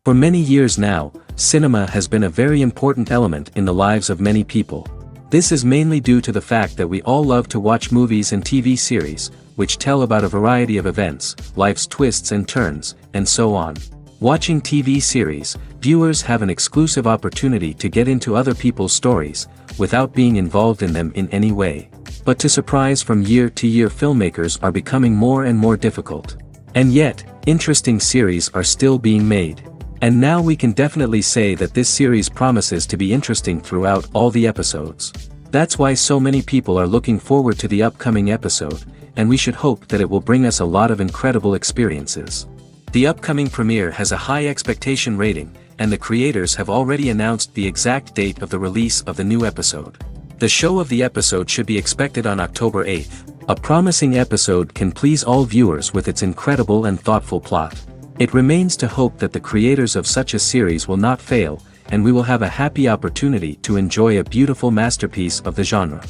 For many years now, cinema has been a very important element in the lives of many people. This is mainly due to the fact that we all love to watch movies and TV series, which tell about a variety of events, life's twists and turns, and so on. Watching TV series, viewers have an exclusive opportunity to get into other people's stories, without being involved in them in any way. But to surprise from year to year, filmmakers are becoming more and more difficult. And yet, interesting series are still being made. And now we can definitely say that this series promises to be interesting throughout all the episodes. That's why so many people are looking forward to the upcoming episode, and we should hope that it will bring us a lot of incredible experiences. The upcoming premiere has a high expectation rating, and the creators have already announced the exact date of the release of the new episode. The show of the episode should be expected on October 8th. A promising episode can please all viewers with its incredible and thoughtful plot. It remains to hope that the creators of such a series will not fail, and we will have a happy opportunity to enjoy a beautiful masterpiece of the genre.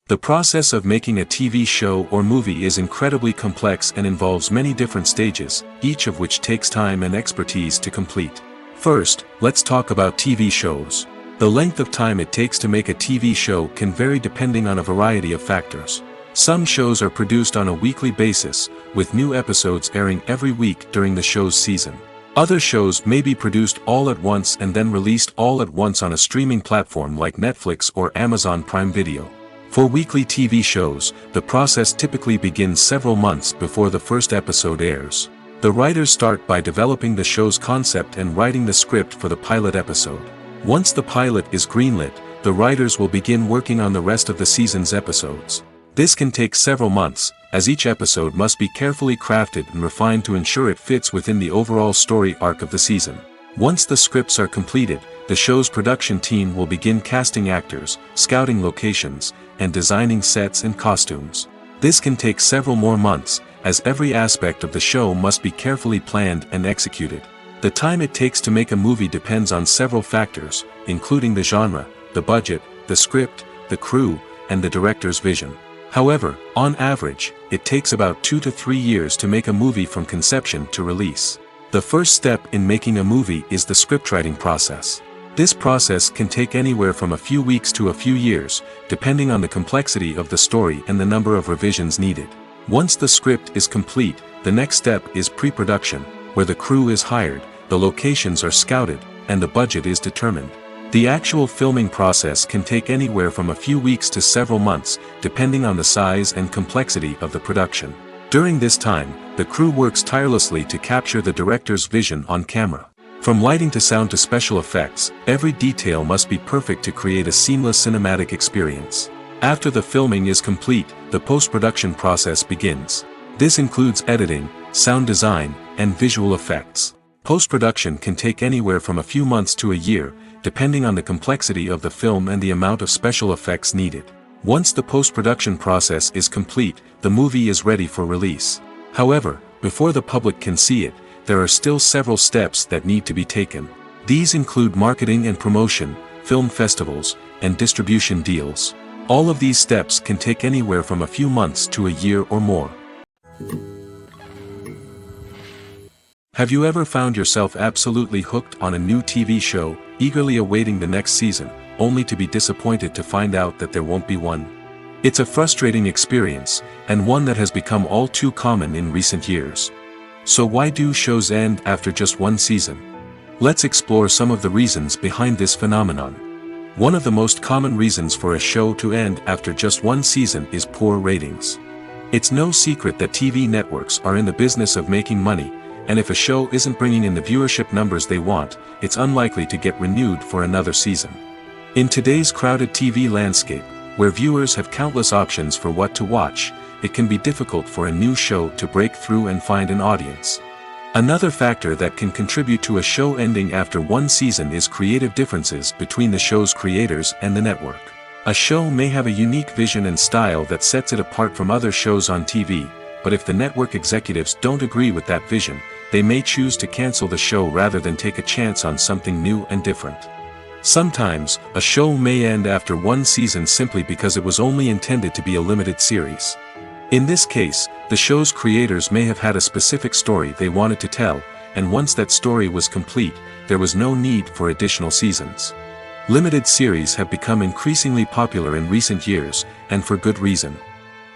The process of making a TV show or movie is incredibly complex and involves many different stages, each of which takes time and expertise to complete. First, let's talk about TV shows. The length of time it takes to make a TV show can vary depending on a variety of factors. Some shows are produced on a weekly basis, with new episodes airing every week during the show's season. Other shows may be produced all at once and then released all at once on a streaming platform like Netflix or Amazon Prime Video. For weekly TV shows, the process typically begins several months before the first episode airs. The writers start by developing the show's concept and writing the script for the pilot episode. Once the pilot is greenlit, the writers will begin working on the rest of the season's episodes. This can take several months, as each episode must be carefully crafted and refined to ensure it fits within the overall story arc of the season. Once the scripts are completed, the show's production team will begin casting actors, scouting locations, and designing sets and costumes. This can take several more months, as every aspect of the show must be carefully planned and executed. The time it takes to make a movie depends on several factors, including the genre, the budget, the script, the crew, and the director's vision. However, on average, it takes about 2 to 3 years to make a movie from conception to release. The first step in making a movie is the scriptwriting process. This process can take anywhere from a few weeks to a few years, depending on the complexity of the story and the number of revisions needed. Once the script is complete, the next step is pre-production, where the crew is hired, the locations are scouted, and the budget is determined. The actual filming process can take anywhere from a few weeks to several months, depending on the size and complexity of the production. During this time, the crew works tirelessly to capture the director's vision on camera. From lighting to sound to special effects, every detail must be perfect to create a seamless cinematic experience. After the filming is complete, the post-production process begins. This includes editing, sound design, and visual effects. Post-production can take anywhere from a few months to a year, depending on the complexity of the film and the amount of special effects needed. Once the post-production process is complete, the movie is ready for release. However, before the public can see it, there are still several steps that need to be taken. These include marketing and promotion, film festivals, and distribution deals. All of these steps can take anywhere from a few months to a year or more. Have you ever found yourself absolutely hooked on a new TV show, eagerly awaiting the next season, only to be disappointed to find out that there won't be one? It's a frustrating experience, and one that has become all too common in recent years. So why do shows end after just one season? Let's explore some of the reasons behind this phenomenon. One of the most common reasons for a show to end after just one season is poor ratings. It's no secret that TV networks are in the business of making money, and if a show isn't bringing in the viewership numbers they want, it's unlikely to get renewed for another season. In today's crowded TV landscape, where viewers have countless options for what to watch, it can be difficult for a new show to break through and find an audience. Another factor that can contribute to a show ending after one season is creative differences between the show's creators and the network. A show may have a unique vision and style that sets it apart from other shows on TV, but if the network executives don't agree with that vision, they may choose to cancel the show rather than take a chance on something new and different. Sometimes, a show may end after one season simply because it was only intended to be a limited series. In this case, the show's creators may have had a specific story they wanted to tell, and once that story was complete, there was no need for additional seasons. Limited series have become increasingly popular in recent years, and for good reason.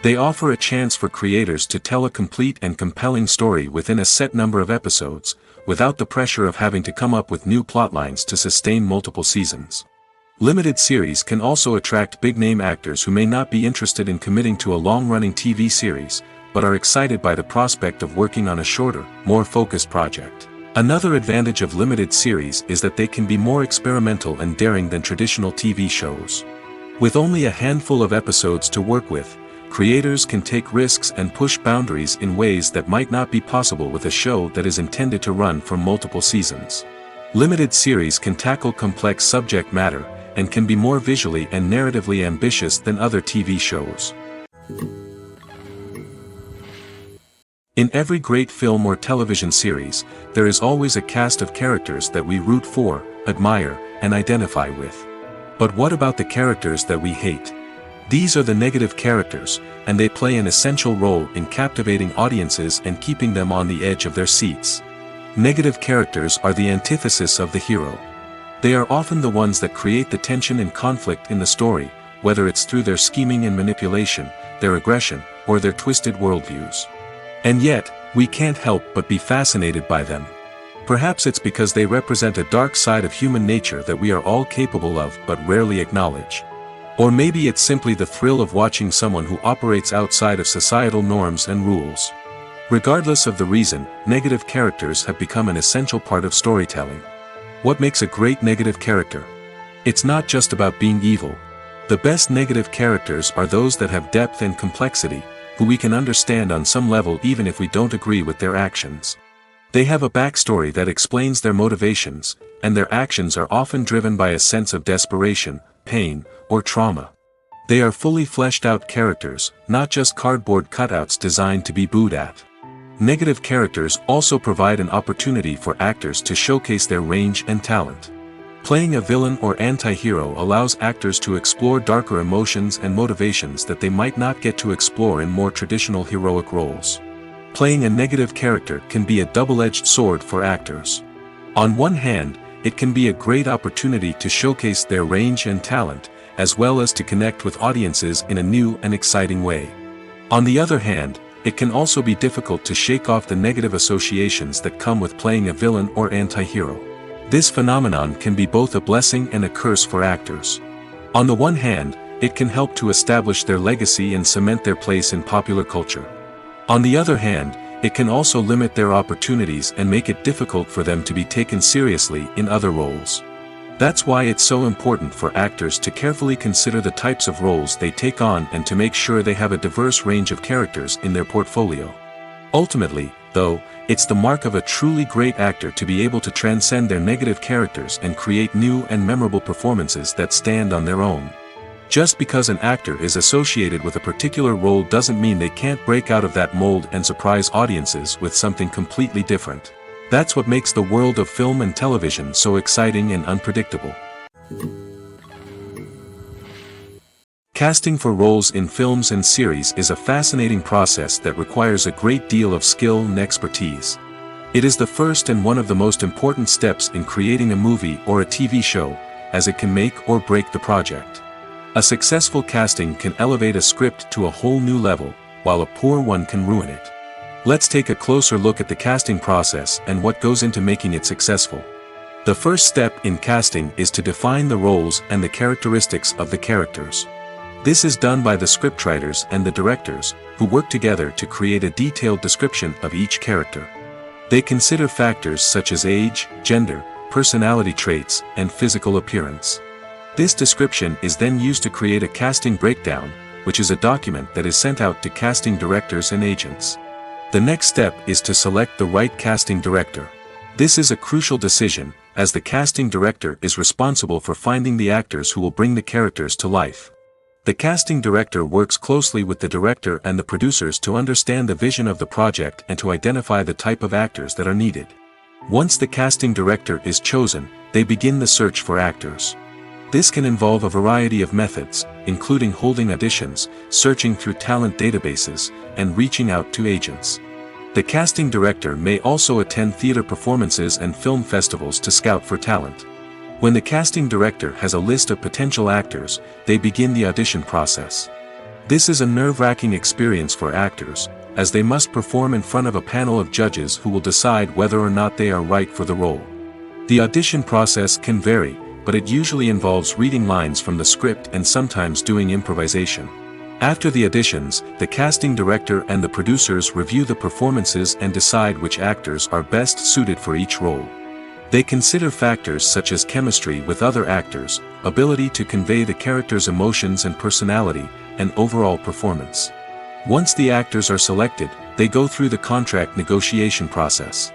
They offer a chance for creators to tell a complete and compelling story within a set number of episodes, without the pressure of having to come up with new plotlines to sustain multiple seasons. Limited series can also attract big-name actors who may not be interested in committing to a long-running TV series, but are excited by the prospect of working on a shorter, more focused project. Another advantage of limited series is that they can be more experimental and daring than traditional TV shows. With only a handful of episodes to work with, creators can take risks and push boundaries in ways that might not be possible with a show that is intended to run for multiple seasons. Limited series can tackle complex subject matter, and can be more visually and narratively ambitious than other TV shows. In every great film or television series, there is always a cast of characters that we root for, admire, and identify with. But what about the characters that we hate? These are the negative characters, and they play an essential role in captivating audiences and keeping them on the edge of their seats. Negative characters are the antithesis of the hero. They are often the ones that create the tension and conflict in the story, whether it's through their scheming and manipulation, their aggression, or their twisted worldviews. And yet, we can't help but be fascinated by them. Perhaps it's because they represent a dark side of human nature that we are all capable of but rarely acknowledge. Or maybe it's simply the thrill of watching someone who operates outside of societal norms and rules. Regardless of the reason, negative characters have become an essential part of storytelling. What makes a great negative character? It's not just about being evil. The best negative characters are those that have depth and complexity, who we can understand on some level even if we don't agree with their actions. They have a backstory that explains their motivations, and their actions are often driven by a sense of desperation, pain, or trauma. They are fully fleshed out characters, not just cardboard cutouts designed to be booed at. Negative characters also provide an opportunity for actors to showcase their range and talent. Playing a villain or anti-hero allows actors to explore darker emotions and motivations that they might not get to explore in more traditional heroic roles. Playing a negative character can be a double-edged sword for actors. On one hand, it can be a great opportunity to showcase their range and talent, as well as to connect with audiences in a new and exciting way. On the other hand, it can also be difficult to shake off the negative associations that come with playing a villain or anti-hero. This phenomenon can be both a blessing and a curse for actors. On the one hand, it can help to establish their legacy and cement their place in popular culture. On the other hand, it can also limit their opportunities and make it difficult for them to be taken seriously in other roles. That's why it's so important for actors to carefully consider the types of roles they take on and to make sure they have a diverse range of characters in their portfolio. Ultimately, though, it's the mark of a truly great actor to be able to transcend their negative characters and create new and memorable performances that stand on their own. Just because an actor is associated with a particular role doesn't mean they can't break out of that mold and surprise audiences with something completely different. That's what makes the world of film and television so exciting and unpredictable. Casting for roles in films and series is a fascinating process that requires a great deal of skill and expertise. It is the first and one of the most important steps in creating a movie or a TV show, as it can make or break the project. A successful casting can elevate a script to a whole new level, while a poor one can ruin it. Let's take a closer look at the casting process and what goes into making it successful. The first step in casting is to define the roles and the characteristics of the characters. This is done by the scriptwriters and the directors, who work together to create a detailed description of each character. They consider factors such as age, gender, personality traits, and physical appearance. This description is then used to create a casting breakdown, which is a document that is sent out to casting directors and agents. The next step is to select the right casting director. This is a crucial decision, as the casting director is responsible for finding the actors who will bring the characters to life. The casting director works closely with the director and the producers to understand the vision of the project and to identify the type of actors that are needed. Once the casting director is chosen, they begin the search for actors. This can involve a variety of methods, including holding auditions, searching through talent databases, and reaching out to agents. The casting director may also attend theater performances and film festivals to scout for talent. When the casting director has a list of potential actors, they begin the audition process. This is a nerve-wracking experience for actors, as they must perform in front of a panel of judges who will decide whether or not they are right for the role. The audition process can vary, but it usually involves reading lines from the script and sometimes doing improvisation. After the auditions, the casting director and the producers review the performances and decide which actors are best suited for each role. They consider factors such as chemistry with other actors, ability to convey the character's emotions and personality, and overall performance. Once the actors are selected, they go through the contract negotiation process.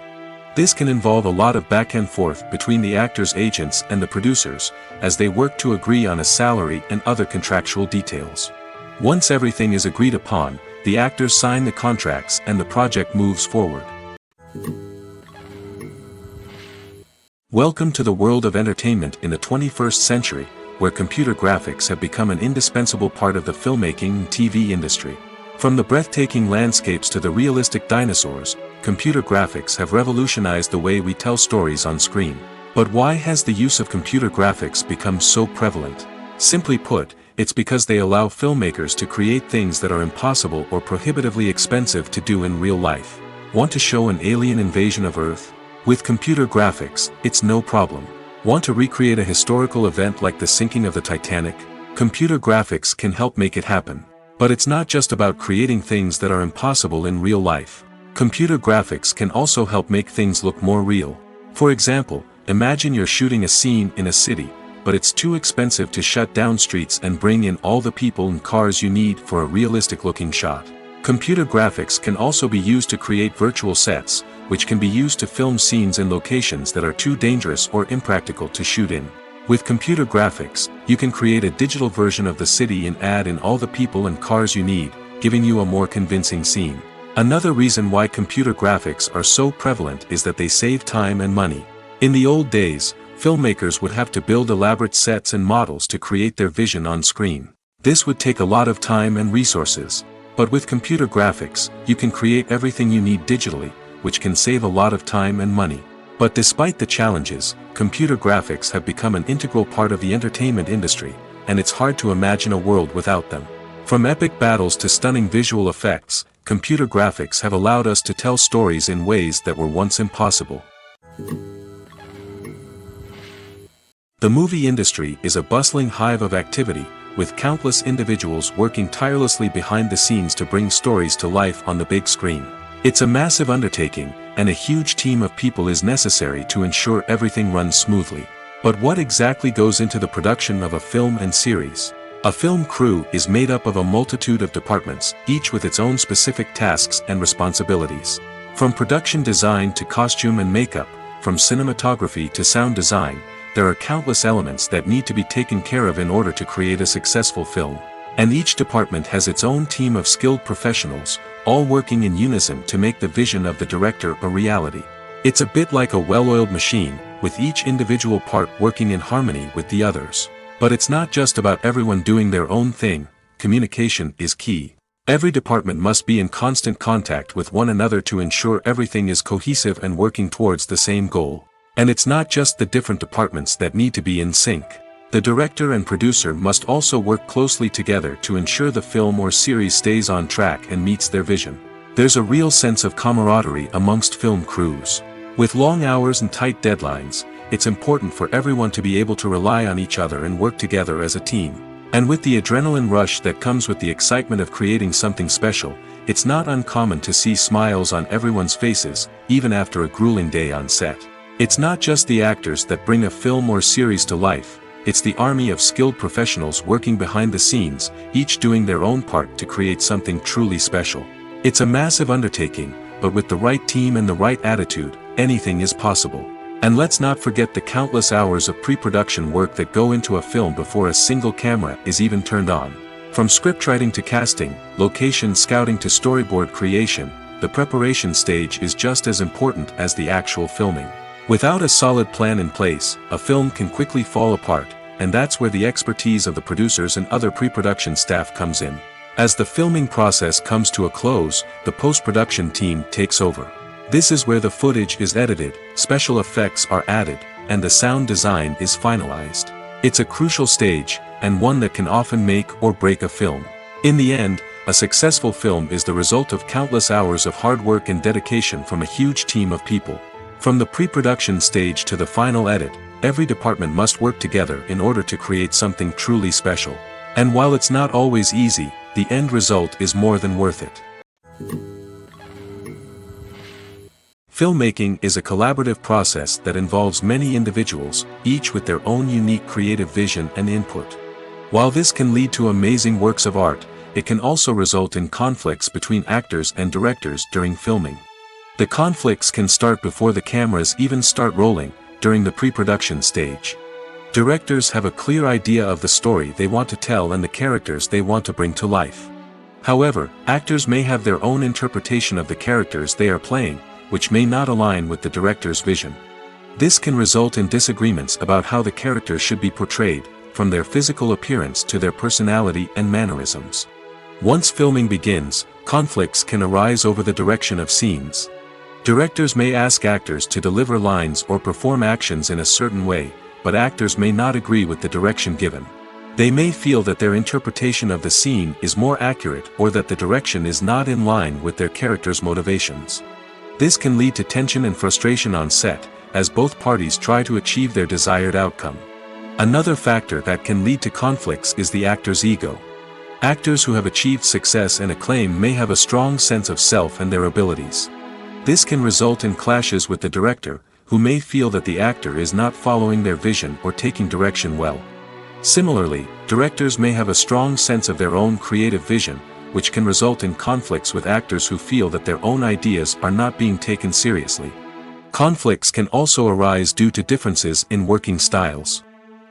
This can involve a lot of back and forth between the actors' agents and the producers, as they work to agree on a salary and other contractual details. Once everything is agreed upon, the actors sign the contracts and the project moves forward. Welcome to the world of entertainment in the 21st century, where computer graphics have become an indispensable part of the filmmaking and TV industry. From the breathtaking landscapes to the realistic dinosaurs, computer graphics have revolutionized the way we tell stories on screen. But why has the use of computer graphics become so prevalent? Simply put, it's because they allow filmmakers to create things that are impossible or prohibitively expensive to do in real life. Want to show an alien invasion of Earth? With computer graphics, it's no problem. Want to recreate a historical event like the sinking of the Titanic? Computer graphics can help make it happen. But it's not just about creating things that are impossible in real life. Computer graphics can also help make things look more real. For example, imagine you're shooting a scene in a city, but it's too expensive to shut down streets and bring in all the people and cars you need for a realistic-looking shot. Computer graphics can also be used to create virtual sets, which can be used to film scenes in locations that are too dangerous or impractical to shoot in. With computer graphics, you can create a digital version of the city and add in all the people and cars you need, giving you a more convincing scene. Another reason why computer graphics are so prevalent is that they save time and money. In the old days, filmmakers would have to build elaborate sets and models to create their vision on screen. This would take a lot of time and resources. But with computer graphics, you can create everything you need digitally, which can save a lot of time and money. But despite the challenges, computer graphics have become an integral part of the entertainment industry, and it's hard to imagine a world without them. From epic battles to stunning visual effects, computer graphics have allowed us to tell stories in ways that were once impossible. The movie industry is a bustling hive of activity, with countless individuals working tirelessly behind the scenes to bring stories to life on the big screen. It's a massive undertaking, and a huge team of people is necessary to ensure everything runs smoothly. But what exactly goes into the production of a film and series? A film crew is made up of a multitude of departments, each with its own specific tasks and responsibilities. From production design to costume and makeup, from cinematography to sound design, there are countless elements that need to be taken care of in order to create a successful film. And each department has its own team of skilled professionals, all working in unison to make the vision of the director a reality. It's a bit like a well-oiled machine, with each individual part working in harmony with the others. But it's not just about everyone doing their own thing. Communication is key. Every department must be in constant contact with one another to ensure everything is cohesive and working towards the same goal. And it's not just the different departments that need to be in sync. The director and producer must also work closely together to ensure the film or series stays on track and meets their vision. There's a real sense of camaraderie amongst film crews. With long hours and tight deadlines, it's important for everyone to be able to rely on each other and work together as a team. And with the adrenaline rush that comes with the excitement of creating something special, it's not uncommon to see smiles on everyone's faces, even after a grueling day on set. It's not just the actors that bring a film or series to life, it's the army of skilled professionals working behind the scenes, each doing their own part to create something truly special. It's a massive undertaking, but with the right team and the right attitude, anything is possible. And let's not forget the countless hours of pre-production work that go into a film before a single camera is even turned on. From scriptwriting to casting, location scouting to storyboard creation, the preparation stage is just as important as the actual filming. Without a solid plan in place, a film can quickly fall apart, and that's where the expertise of the producers and other pre-production staff comes in. As the filming process comes to a close, the post-production team takes over. This is where the footage is edited, special effects are added, and the sound design is finalized. It's a crucial stage, and one that can often make or break a film. In the end, a successful film is the result of countless hours of hard work and dedication from a huge team of people. From the pre-production stage to the final edit, every department must work together in order to create something truly special. And while it's not always easy, the end result is more than worth it. Filmmaking is a collaborative process that involves many individuals, each with their own unique creative vision and input. While this can lead to amazing works of art, it can also result in conflicts between actors and directors during filming. The conflicts can start before the cameras even start rolling, during the pre-production stage. Directors have a clear idea of the story they want to tell and the characters they want to bring to life. However, actors may have their own interpretation of the characters they are playing, which may not align with the director's vision. This can result in disagreements about how the characters should be portrayed, from their physical appearance to their personality and mannerisms. Once filming begins, conflicts can arise over the direction of scenes. Directors may ask actors to deliver lines or perform actions in a certain way, but actors may not agree with the direction given. They may feel that their interpretation of the scene is more accurate or that the direction is not in line with their character's motivations. This can lead to tension and frustration on set, as both parties try to achieve their desired outcome. Another factor that can lead to conflicts is the actor's ego. Actors who have achieved success and acclaim may have a strong sense of self and their abilities. This can result in clashes with the director, who may feel that the actor is not following their vision or taking direction well. Similarly, directors may have a strong sense of their own creative vision, which can result in conflicts with actors who feel that their own ideas are not being taken seriously. Conflicts can also arise due to differences in working styles.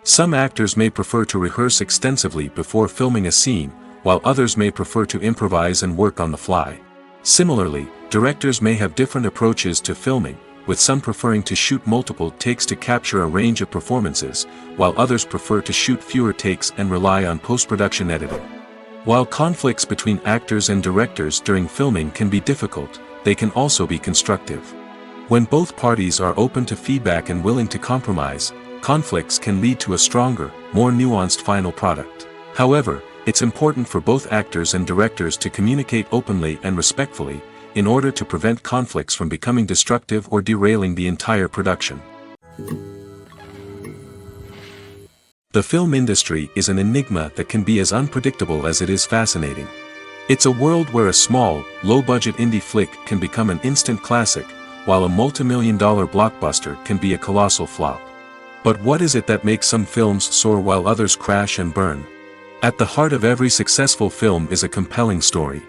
Some actors may prefer to rehearse extensively before filming a scene, while others may prefer to improvise and work on the fly. Similarly, directors may have different approaches to filming, with some preferring to shoot multiple takes to capture a range of performances, while others prefer to shoot fewer takes and rely on post-production editing. While conflicts between actors and directors during filming can be difficult, they can also be constructive. When both parties are open to feedback and willing to compromise, conflicts can lead to a stronger, more nuanced final product. However, it's important for both actors and directors to communicate openly and respectfully, in order to prevent conflicts from becoming destructive or derailing the entire production. The film industry is an enigma that can be as unpredictable as it is fascinating. It's a world where a small, low-budget indie flick can become an instant classic, while a multi-million-dollar blockbuster can be a colossal flop. But what is it that makes some films soar while others crash and burn? At the heart of every successful film is a compelling story.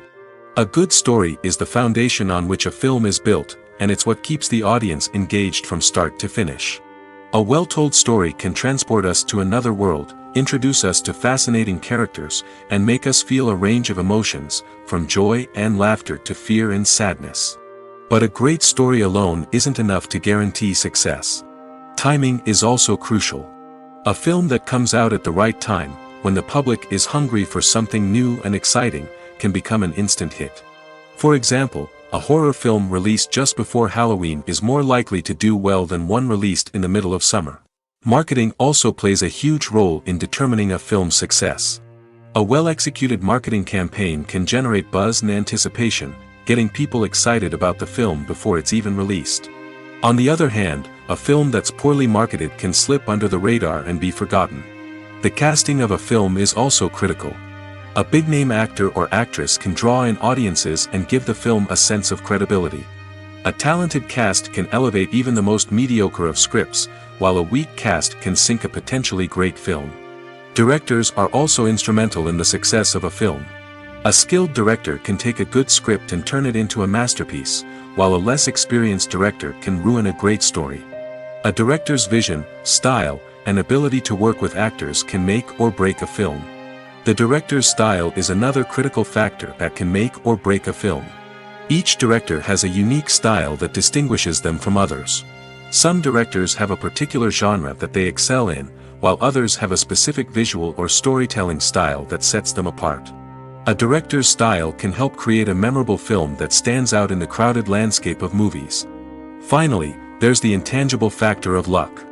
A good story is the foundation on which a film is built, and it's what keeps the audience engaged from start to finish. A well-told story can transport us to another world, introduce us to fascinating characters, and make us feel a range of emotions, from joy and laughter to fear and sadness. But a great story alone isn't enough to guarantee success. Timing is also crucial. A film that comes out at the right time, when the public is hungry for something new and exciting, can become an instant hit. For example, a horror film released just before Halloween is more likely to do well than one released in the middle of summer. Marketing also plays a huge role in determining a film's success. A well-executed marketing campaign can generate buzz and anticipation, getting people excited about the film before it's even released. On the other hand, a film that's poorly marketed can slip under the radar and be forgotten. The casting of a film is also critical. A big-name actor or actress can draw in audiences and give the film a sense of credibility. A talented cast can elevate even the most mediocre of scripts, while a weak cast can sink a potentially great film. Directors are also instrumental in the success of a film. A skilled director can take a good script and turn it into a masterpiece, while a less experienced director can ruin a great story. A director's vision, style, and ability to work with actors can make or break a film. The director's style is another critical factor that can make or break a film. Each director has a unique style that distinguishes them from others. Some directors have a particular genre that they excel in, while others have a specific visual or storytelling style that sets them apart. A director's style can help create a memorable film that stands out in the crowded landscape of movies. Finally, there's the intangible factor of luck.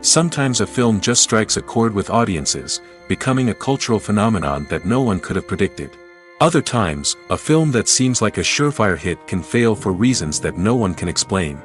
Sometimes a film just strikes a chord with audiences, becoming a cultural phenomenon that no one could have predicted. Other times, a film that seems like a surefire hit can fail for reasons that no one can explain.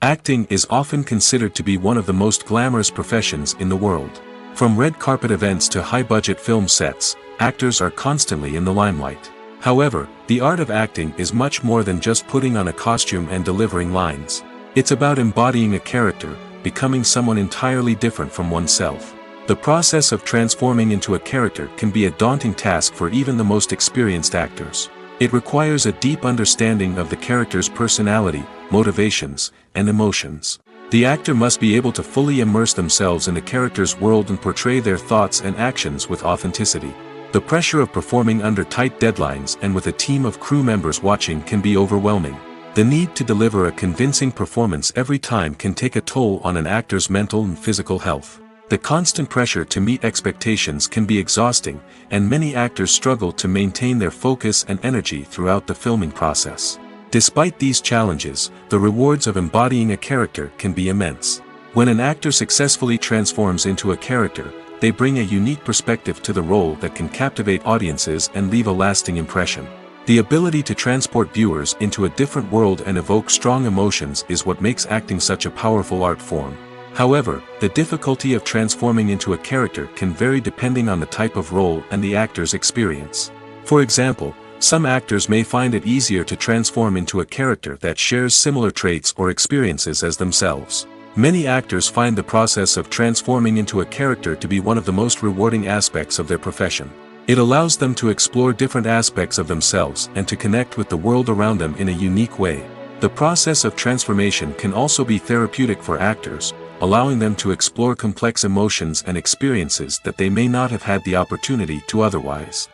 Acting is often considered to be one of the most glamorous professions in the world. From red carpet events to high-budget film sets, actors are constantly in the limelight. However, the art of acting is much more than just putting on a costume and delivering lines. It's about embodying a character, becoming someone entirely different from oneself. The process of transforming into a character can be a daunting task for even the most experienced actors. It requires a deep understanding of the character's personality, motivations, and emotions. The actor must be able to fully immerse themselves in the character's world and portray their thoughts and actions with authenticity. The pressure of performing under tight deadlines and with a team of crew members watching can be overwhelming. The need to deliver a convincing performance every time can take a toll on an actor's mental and physical health. The constant pressure to meet expectations can be exhausting, and many actors struggle to maintain their focus and energy throughout the filming process. Despite these challenges, the rewards of embodying a character can be immense. When an actor successfully transforms into a character, they bring a unique perspective to the role that can captivate audiences and leave a lasting impression. The ability to transport viewers into a different world and evoke strong emotions is what makes acting such a powerful art form. However, the difficulty of transforming into a character can vary depending on the type of role and the actor's experience. For example, some actors may find it easier to transform into a character that shares similar traits or experiences as themselves. Many actors find the process of transforming into a character to be one of the most rewarding aspects of their profession. It allows them to explore different aspects of themselves and to connect with the world around them in a unique way. The process of transformation can also be therapeutic for actors, allowing them to explore complex emotions and experiences that they may not have had the opportunity to otherwise.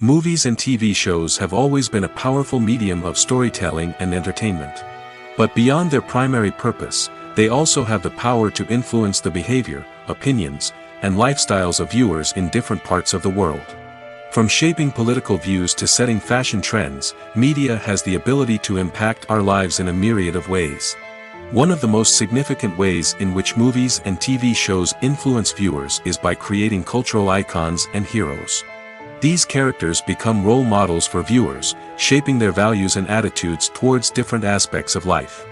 Movies and TV shows have always been a powerful medium of storytelling and entertainment. But beyond their primary purpose, they also have the power to influence the behavior, opinions, and lifestyles of viewers in different parts of the world. From shaping political views to setting fashion trends, media has the ability to impact our lives in a myriad of ways. One of the most significant ways in which movies and TV shows influence viewers is by creating cultural icons and heroes. These characters become role models for viewers, shaping their values and attitudes towards different aspects of life.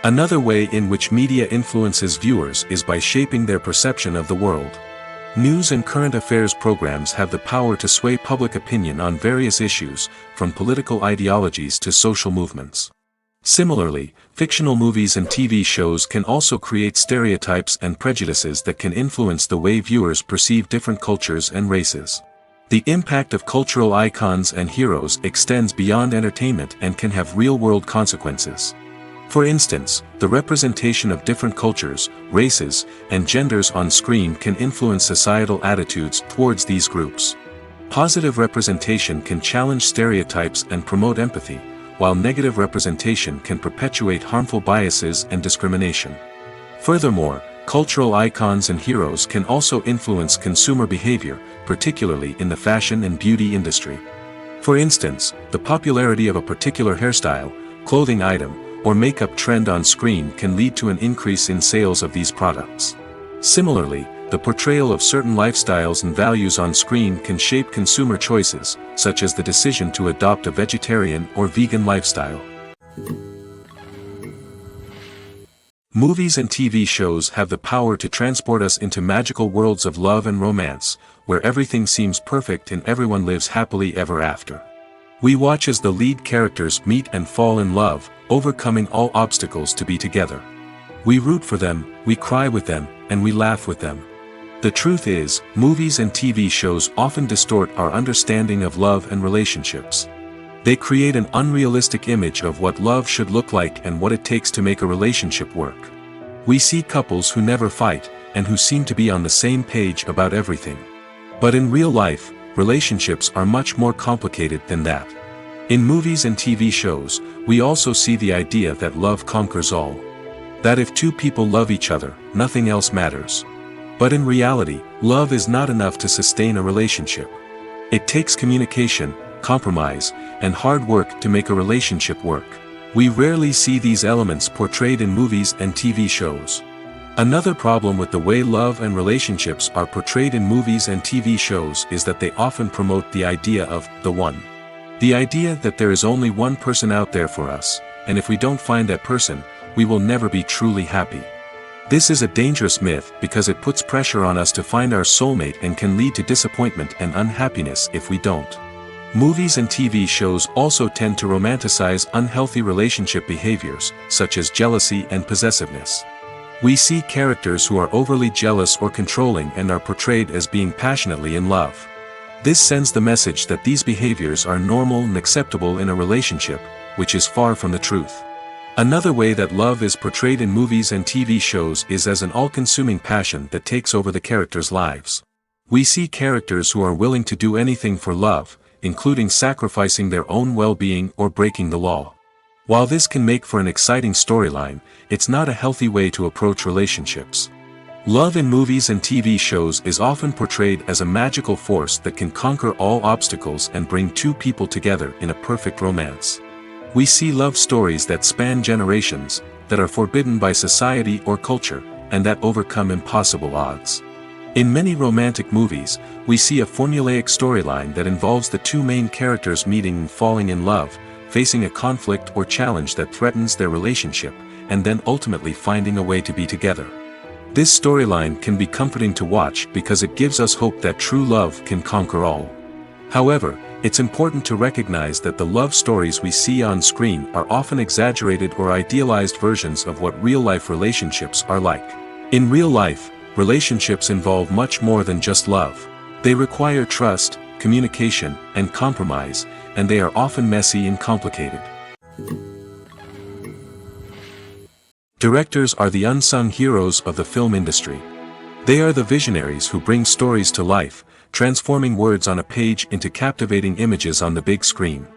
Another way in which media influences viewers is by shaping their perception of the world. News and current affairs programs have the power to sway public opinion on various issues, from political ideologies to social movements. Similarly, fictional movies and TV shows can also create stereotypes and prejudices that can influence the way viewers perceive different cultures and races. The impact of cultural icons and heroes extends beyond entertainment and can have real-world consequences. For instance, the representation of different cultures, races, and genders on screen can influence societal attitudes towards these groups. Positive representation can challenge stereotypes and promote empathy, while negative representation can perpetuate harmful biases and discrimination. Furthermore, cultural icons and heroes can also influence consumer behavior, particularly in the fashion and beauty industry. For instance, the popularity of a particular hairstyle, clothing item, or makeup trend on screen can lead to an increase in sales of these products. Similarly, the portrayal of certain lifestyles and values on screen can shape consumer choices, such as the decision to adopt a vegetarian or vegan lifestyle. Movies and TV shows have the power to transport us into magical worlds of love and romance, where everything seems perfect and everyone lives happily ever after. We watch as the lead characters meet and fall in love, overcoming all obstacles to be together. We root for them, we cry with them, and we laugh with them. The truth is, movies and TV shows often distort our understanding of love and relationships. They create an unrealistic image of what love should look like and what it takes to make a relationship work. We see couples who never fight, and who seem to be on the same page about everything. But in real life, relationships are much more complicated than that. In movies and TV shows, we also see the idea that love conquers all. That if two people love each other, nothing else matters. But in reality, love is not enough to sustain a relationship. It takes communication, compromise, and hard work to make a relationship work. We rarely see these elements portrayed in movies and TV shows. Another problem with the way love and relationships are portrayed in movies and TV shows is that they often promote the idea of the one. The idea that there is only one person out there for us, and if we don't find that person, we will never be truly happy. This is a dangerous myth because it puts pressure on us to find our soulmate and can lead to disappointment and unhappiness if we don't. Movies and TV shows also tend to romanticize unhealthy relationship behaviors, such as jealousy and possessiveness. We see characters who are overly jealous or controlling and are portrayed as being passionately in love. This sends the message that these behaviors are normal and acceptable in a relationship, which is far from the truth. Another way that love is portrayed in movies and TV shows is as an all-consuming passion that takes over the characters' lives. We see characters who are willing to do anything for love, including sacrificing their own well-being or breaking the law. While this can make for an exciting storyline, it's not a healthy way to approach relationships. Love in movies and TV shows is often portrayed as a magical force that can conquer all obstacles and bring two people together in a perfect romance. We see love stories that span generations, that are forbidden by society or culture, and that overcome impossible odds. In many romantic movies, we see a formulaic storyline that involves the two main characters meeting and falling in love, facing a conflict or challenge that threatens their relationship, and then ultimately finding a way to be together. This storyline can be comforting to watch because it gives us hope that true love can conquer all. However, it's important to recognize that the love stories we see on screen are often exaggerated or idealized versions of what real-life relationships are like. In real life, relationships involve much more than just love. They require trust, communication, and compromise, and they are often messy and complicated. Directors are the unsung heroes of the film industry. They are the visionaries who bring stories to life, transforming words on a page into captivating images on the big screen.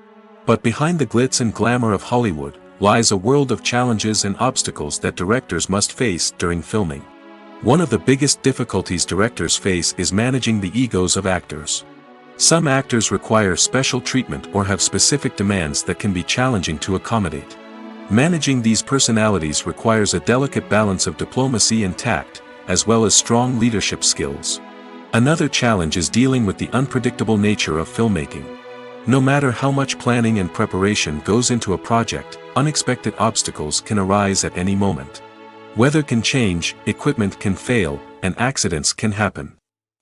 But behind the glitz and glamour of Hollywood, lies a world of challenges and obstacles that directors must face during filming. One of the biggest difficulties directors face is managing the egos of actors. Some actors require special treatment or have specific demands that can be challenging to accommodate. Managing these personalities requires a delicate balance of diplomacy and tact, as well as strong leadership skills. Another challenge is dealing with the unpredictable nature of filmmaking. No matter how much planning and preparation goes into a project, unexpected obstacles can arise at any moment. Weather can change, equipment can fail, and accidents can happen.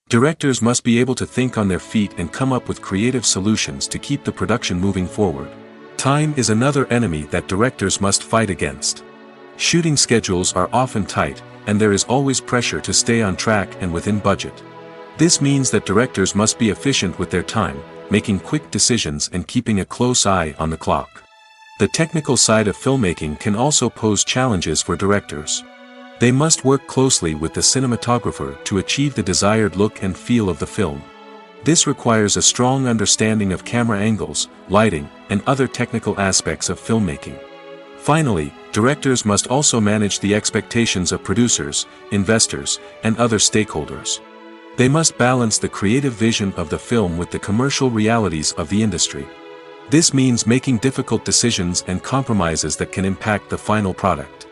Directors must be able to think on their feet and come up with creative solutions to keep the production moving forward. Time is another enemy that directors must fight against. Shooting schedules are often tight, and there is always pressure to stay on track and within budget. This means that directors must be efficient with their time, making quick decisions and keeping a close eye on the clock. The technical side of filmmaking can also pose challenges for directors. They must work closely with the cinematographer to achieve the desired look and feel of the film. This requires a strong understanding of camera angles, lighting, and other technical aspects of filmmaking. Finally, directors must also manage the expectations of producers, investors, and other stakeholders. They must balance the creative vision of the film with the commercial realities of the industry. This means making difficult decisions and compromises that can impact the final product.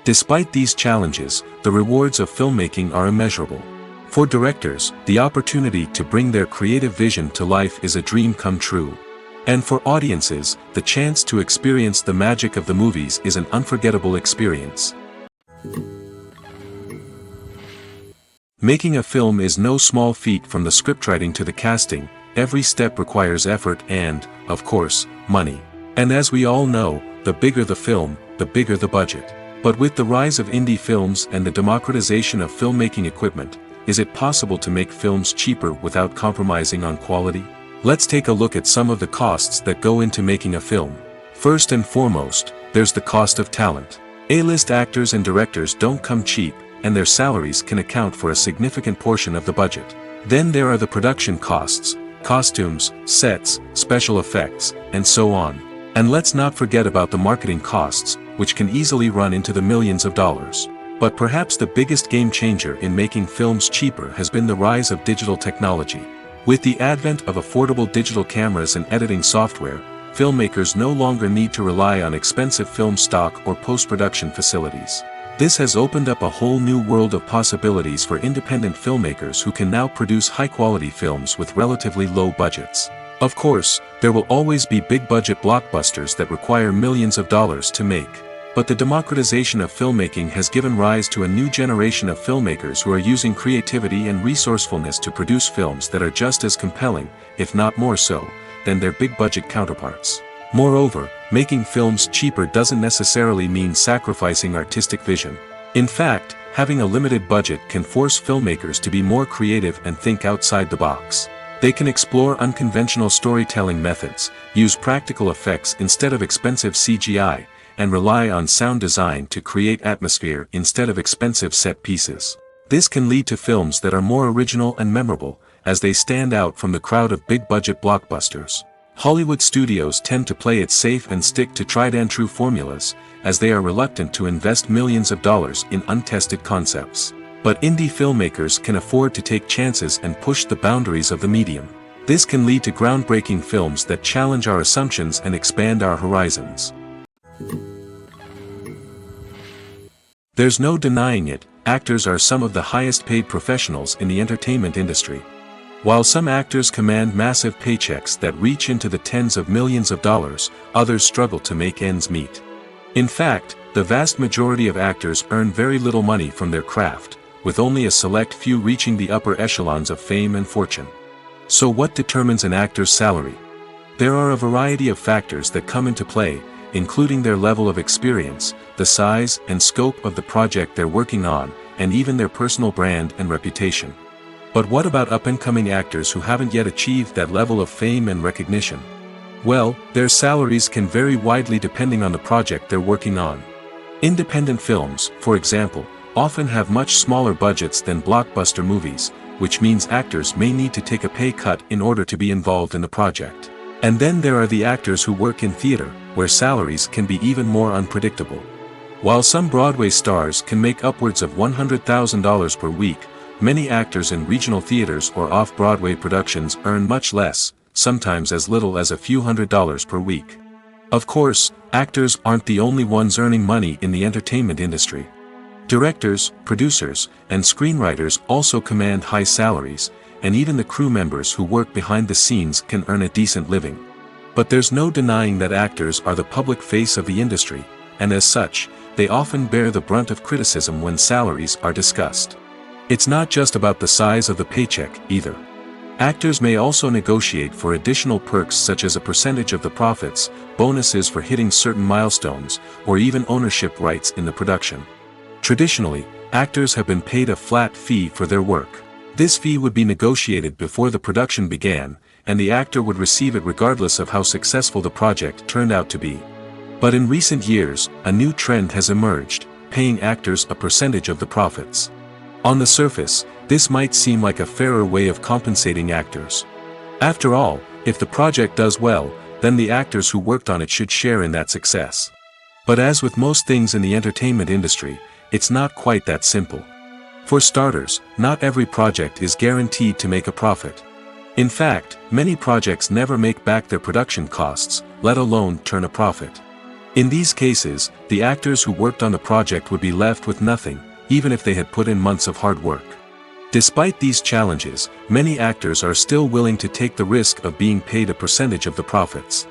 Despite these challenges, the rewards of filmmaking are immeasurable. For directors, the opportunity to bring their creative vision to life is a dream come true. And for audiences, the chance to experience the magic of the movies is an unforgettable experience. Making a film is no small feat. From the scriptwriting to the casting, every step requires effort and, of course, money. And as we all know, the bigger the film, the bigger the budget. But with the rise of indie films and the democratization of filmmaking equipment, is it possible to make films cheaper without compromising on quality? Let's take a look at some of the costs that go into making a film. First and foremost, there's the cost of talent. A-list actors and directors don't come cheap, and their salaries can account for a significant portion of the budget. Then there are the production costs, costumes, sets, special effects, and so on. And let's not forget about the marketing costs, which can easily run into the millions of dollars. But perhaps the biggest game changer in making films cheaper has been the rise of digital technology. With the advent of affordable digital cameras and editing software, filmmakers no longer need to rely on expensive film stock or post-production facilities. This has opened up a whole new world of possibilities for independent filmmakers who can now produce high-quality films with relatively low budgets. Of course, there will always be big-budget blockbusters that require millions of dollars to make. But the democratization of filmmaking has given rise to a new generation of filmmakers who are using creativity and resourcefulness to produce films that are just as compelling, if not more so, than their big-budget counterparts. Moreover, making films cheaper doesn't necessarily mean sacrificing artistic vision. In fact, having a limited budget can force filmmakers to be more creative and think outside the box. They can explore unconventional storytelling methods, use practical effects instead of expensive CGI, and rely on sound design to create atmosphere instead of expensive set pieces. This can lead to films that are more original and memorable, as they stand out from the crowd of big-budget blockbusters. Hollywood studios tend to play it safe and stick to tried-and-true formulas, as they are reluctant to invest millions of dollars in untested concepts. But indie filmmakers can afford to take chances and push the boundaries of the medium. This can lead to groundbreaking films that challenge our assumptions and expand our horizons. There's no denying it, actors are some of the highest-paid professionals in the entertainment industry. While some actors command massive paychecks that reach into the tens of millions of dollars, others struggle to make ends meet. In fact, the vast majority of actors earn very little money from their craft, with only a select few reaching the upper echelons of fame and fortune. So what determines an actor's salary? There are a variety of factors that come into play, including their level of experience, the size and scope of the project they're working on, and even their personal brand and reputation. But what about up-and-coming actors who haven't yet achieved that level of fame and recognition? Well, their salaries can vary widely depending on the project they're working on. Independent films, for example, often have much smaller budgets than blockbuster movies, which means actors may need to take a pay cut in order to be involved in the project. And then there are the actors who work in theater, where salaries can be even more unpredictable. While some Broadway stars can make upwards of $100,000 per week, many actors in regional theaters or off-Broadway productions earn much less, sometimes as little as a few $100s per week. Of course, actors aren't the only ones earning money in the entertainment industry. Directors, producers, and screenwriters also command high salaries, and even the crew members who work behind the scenes can earn a decent living. But there's no denying that actors are the public face of the industry, and as such, they often bear the brunt of criticism when salaries are discussed. It's not just about the size of the paycheck, either. Actors may also negotiate for additional perks such as a percentage of the profits, bonuses for hitting certain milestones, or even ownership rights in the production. Traditionally, actors have been paid a flat fee for their work. This fee would be negotiated before the production began, and the actor would receive it regardless of how successful the project turned out to be. But in recent years, a new trend has emerged, paying actors a percentage of the profits. On the surface, this might seem like a fairer way of compensating actors. After all, if the project does well, then the actors who worked on it should share in that success. But as with most things in the entertainment industry, it's not quite that simple. For starters, not every project is guaranteed to make a profit. In fact, many projects never make back their production costs, let alone turn a profit. In these cases, the actors who worked on the project would be left with nothing, even if they had put in months of hard work. Despite these challenges, many actors are still willing to take the risk of being paid a percentage of the profits.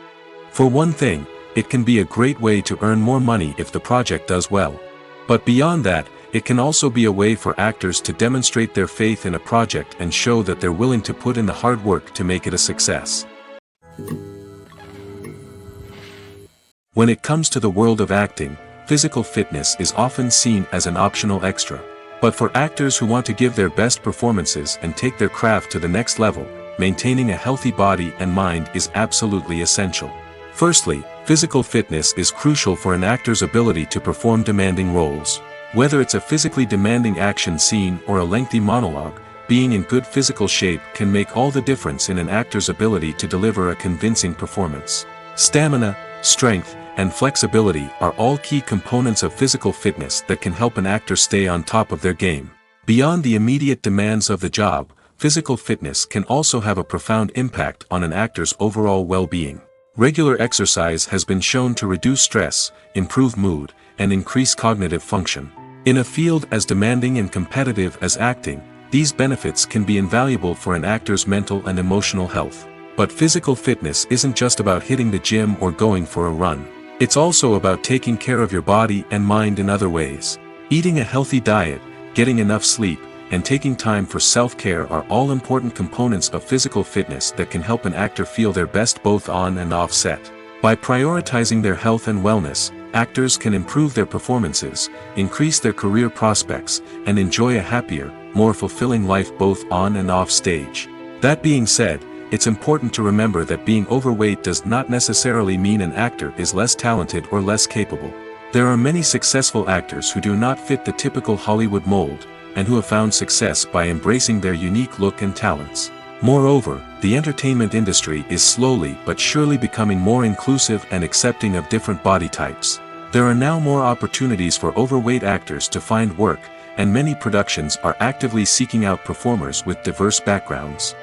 For one thing, it can be a great way to earn more money if the project does well. But beyond that, it can also be a way for actors to demonstrate their faith in a project and show that they're willing to put in the hard work to make it a success. When it comes to the world of acting, physical fitness is often seen as an optional extra. But for actors who want to give their best performances and take their craft to the next level, maintaining a healthy body and mind is absolutely essential. Firstly, physical fitness is crucial for an actor's ability to perform demanding roles. Whether it's a physically demanding action scene or a lengthy monologue, being in good physical shape can make all the difference in an actor's ability to deliver a convincing performance. Stamina, strength, and flexibility are all key components of physical fitness that can help an actor stay on top of their game. Beyond the immediate demands of the job, physical fitness can also have a profound impact on an actor's overall well-being. Regular exercise has been shown to reduce stress, improve mood, and increase cognitive function. In a field as demanding and competitive as acting, these benefits can be invaluable for an actor's mental and emotional health. But physical fitness isn't just about hitting the gym or going for a run. It's also about taking care of your body and mind in other ways. Eating a healthy diet, getting enough sleep, and taking time for self-care are all important components of physical fitness that can help an actor feel their best both on and off set. By prioritizing their health and wellness, actors can improve their performances, increase their career prospects, and enjoy a happier, more fulfilling life both on and off stage. That being said, it's important to remember that being overweight does not necessarily mean an actor is less talented or less capable. There are many successful actors who do not fit the typical Hollywood mold, and who have found success by embracing their unique look and talents. Moreover, the entertainment industry is slowly but surely becoming more inclusive and accepting of different body types. There are now more opportunities for overweight actors to find work, and many productions are actively seeking out performers with diverse backgrounds.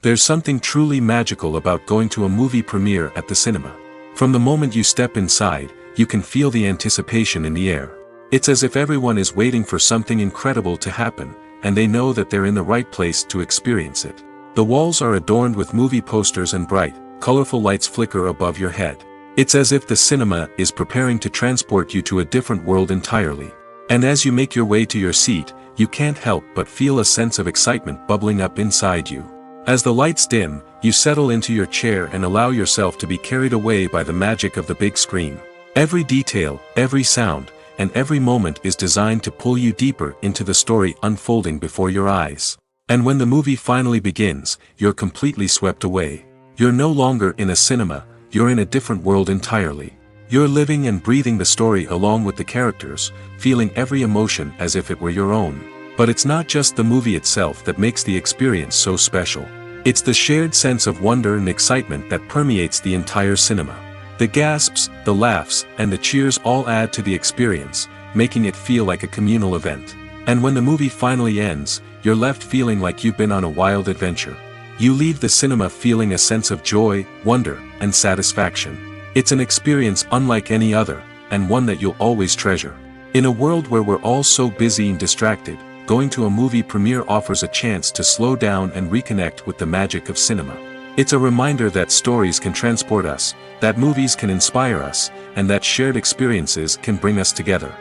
There's something truly magical about going to a movie premiere at the cinema. From the moment you step inside, you can feel the anticipation in the air. It's as if everyone is waiting for something incredible to happen, and they know that they're in the right place to experience it. The walls are adorned with movie posters and bright, colorful lights flicker above your head. It's as if the cinema is preparing to transport you to a different world entirely. And as you make your way to your seat, you can't help but feel a sense of excitement bubbling up inside you. As the lights dim, you settle into your chair and allow yourself to be carried away by the magic of the big screen. Every detail, every sound, and every moment is designed to pull you deeper into the story unfolding before your eyes. And when the movie finally begins, you're completely swept away. You're no longer in a cinema, you're in a different world entirely. You're living and breathing the story along with the characters, feeling every emotion as if it were your own. But it's not just the movie itself that makes the experience so special. It's the shared sense of wonder and excitement that permeates the entire cinema. The gasps, the laughs, and the cheers all add to the experience, making it feel like a communal event. And when the movie finally ends, you're left feeling like you've been on a wild adventure. You leave the cinema feeling a sense of joy, wonder, and satisfaction. It's an experience unlike any other, and one that you'll always treasure. In a world where we're all so busy and distracted, going to a movie premiere offers a chance to slow down and reconnect with the magic of cinema. It's a reminder that stories can transport us, that movies can inspire us, and that shared experiences can bring us together.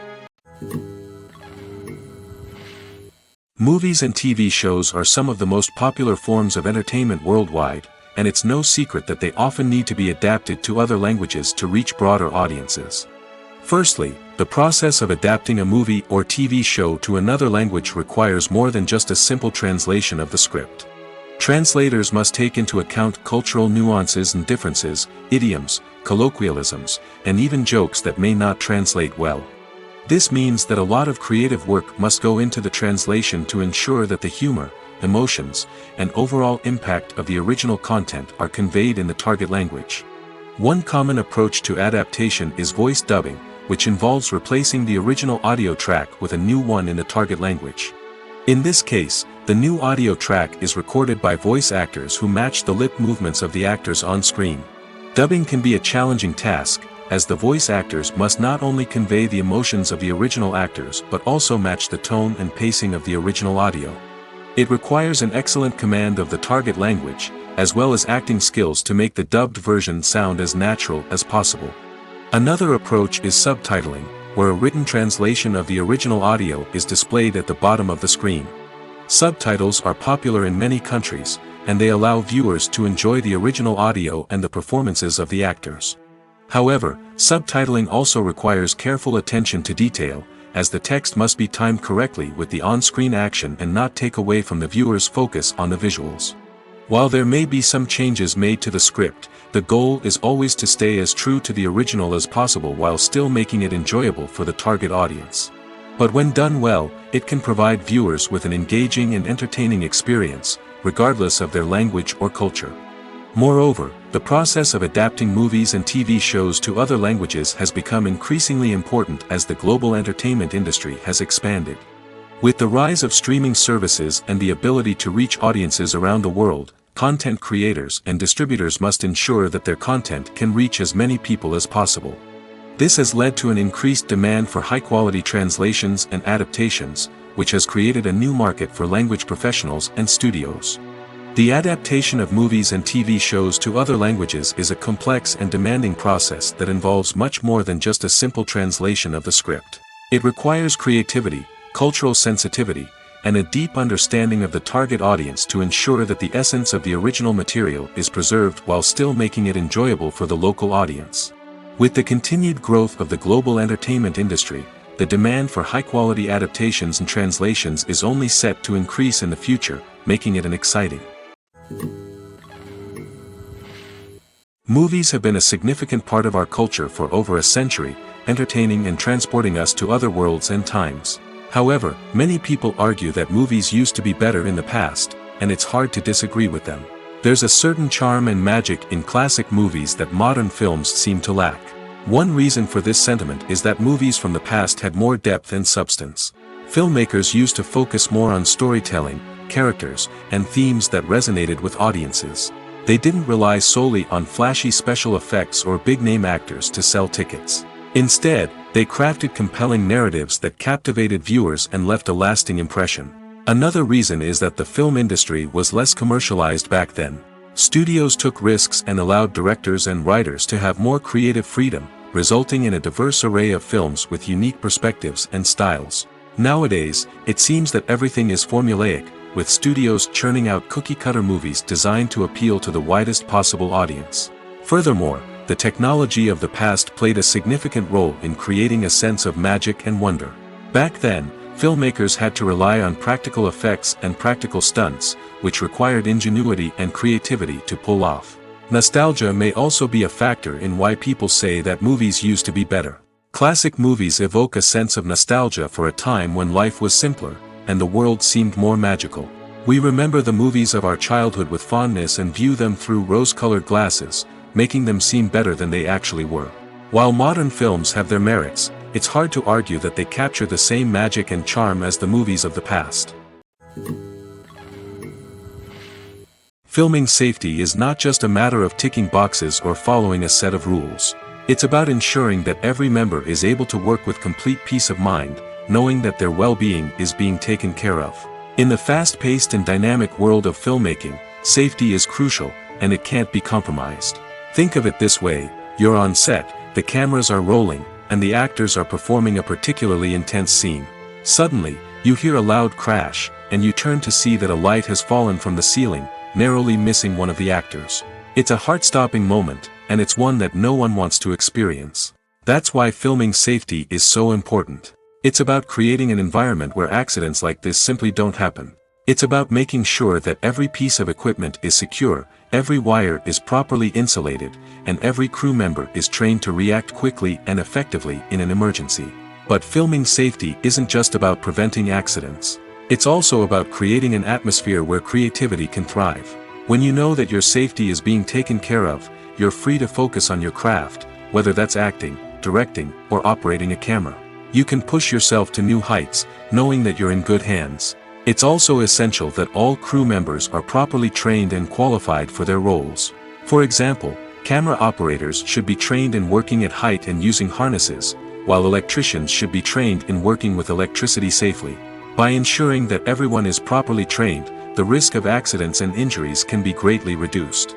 Movies and TV shows are some of the most popular forms of entertainment worldwide, and it's no secret that they often need to be adapted to other languages to reach broader audiences. Firstly, the process of adapting a movie or TV show to another language requires more than just a simple translation of the script. Translators must take into account cultural nuances and differences, idioms, colloquialisms, and even jokes that may not translate well. This means that a lot of creative work must go into the translation to ensure that the humor, emotions, and overall impact of the original content are conveyed in the target language. One common approach to adaptation is voice dubbing, which involves replacing the original audio track with a new one in the target language. In this case, the new audio track is recorded by voice actors who match the lip movements of the actors on screen. Dubbing can be a challenging task, as the voice actors must not only convey the emotions of the original actors but also match the tone and pacing of the original audio. It requires an excellent command of the target language, as well as acting skills to make the dubbed version sound as natural as possible. Another approach is subtitling, where a written translation of the original audio is displayed at the bottom of the screen. Subtitles are popular in many countries, and they allow viewers to enjoy the original audio and the performances of the actors. However, subtitling also requires careful attention to detail, as the text must be timed correctly with the on-screen action and not take away from the viewer's focus on the visuals. While there may be some changes made to the script, the goal is always to stay as true to the original as possible while still making it enjoyable for the target audience. But when done well, it can provide viewers with an engaging and entertaining experience, regardless of their language or culture. Moreover, the process of adapting movies and TV shows to other languages has become increasingly important as the global entertainment industry has expanded. With the rise of streaming services and the ability to reach audiences around the world, content creators and distributors must ensure that their content can reach as many people as possible. This has led to an increased demand for high-quality translations and adaptations, which has created a new market for language professionals and studios. The adaptation of movies and TV shows to other languages is a complex and demanding process that involves much more than just a simple translation of the script. It requires creativity, cultural sensitivity, and a deep understanding of the target audience to ensure that the essence of the original material is preserved while still making it enjoyable for the local audience. With the continued growth of the global entertainment industry, the demand for high-quality adaptations and translations is only set to increase in the future, making it an exciting. Movies have been a significant part of our culture for over a century, entertaining and transporting us to other worlds and times. However, many people argue that movies used to be better in the past, and it's hard to disagree with them. There's a certain charm and magic in classic movies that modern films seem to lack. One reason for this sentiment is that movies from the past had more depth and substance. Filmmakers used to focus more on storytelling, characters, and themes that resonated with audiences. They didn't rely solely on flashy special effects or big-name actors to sell tickets. Instead, they crafted compelling narratives that captivated viewers and left a lasting impression. Another reason is that the film industry was less commercialized back then. Studios took risks and allowed directors and writers to have more creative freedom, resulting in a diverse array of films with unique perspectives and styles. Nowadays, it seems that everything is formulaic, with studios churning out cookie-cutter movies designed to appeal to the widest possible audience. Furthermore, the technology of the past played a significant role in creating a sense of magic and wonder. Back then, filmmakers had to rely on practical effects and practical stunts, which required ingenuity and creativity to pull off. Nostalgia may also be a factor in why people say that movies used to be better. Classic movies evoke a sense of nostalgia for a time when life was simpler, and the world seemed more magical. We remember the movies of our childhood with fondness and view them through rose-colored glasses, making them seem better than they actually were. While modern films have their merits, it's hard to argue that they capture the same magic and charm as the movies of the past. Filming safety is not just a matter of ticking boxes or following a set of rules. It's about ensuring that every member is able to work with complete peace of mind, knowing that their well-being is being taken care of. In the fast-paced and dynamic world of filmmaking, safety is crucial, and it can't be compromised. Think of it this way: you're on set, the cameras are rolling, and the actors are performing a particularly intense scene. Suddenly, you hear a loud crash, and you turn to see that a light has fallen from the ceiling, narrowly missing one of the actors. It's a heart-stopping moment, and it's one that no one wants to experience. That's why filming safety is so important. It's about creating an environment where accidents like this simply don't happen. It's about making sure that every piece of equipment is secure, every wire is properly insulated, and every crew member is trained to react quickly and effectively in an emergency. But filming safety isn't just about preventing accidents. It's also about creating an atmosphere where creativity can thrive. When you know that your safety is being taken care of, you're free to focus on your craft, whether that's acting, directing, or operating a camera. You can push yourself to new heights, knowing that you're in good hands. It's also essential that all crew members are properly trained and qualified for their roles. For example, Camera operators should be trained in working at height and using harnesses, while electricians should be trained in working with electricity safely. By ensuring that everyone is properly trained, the risk of accidents and injuries can be greatly reduced.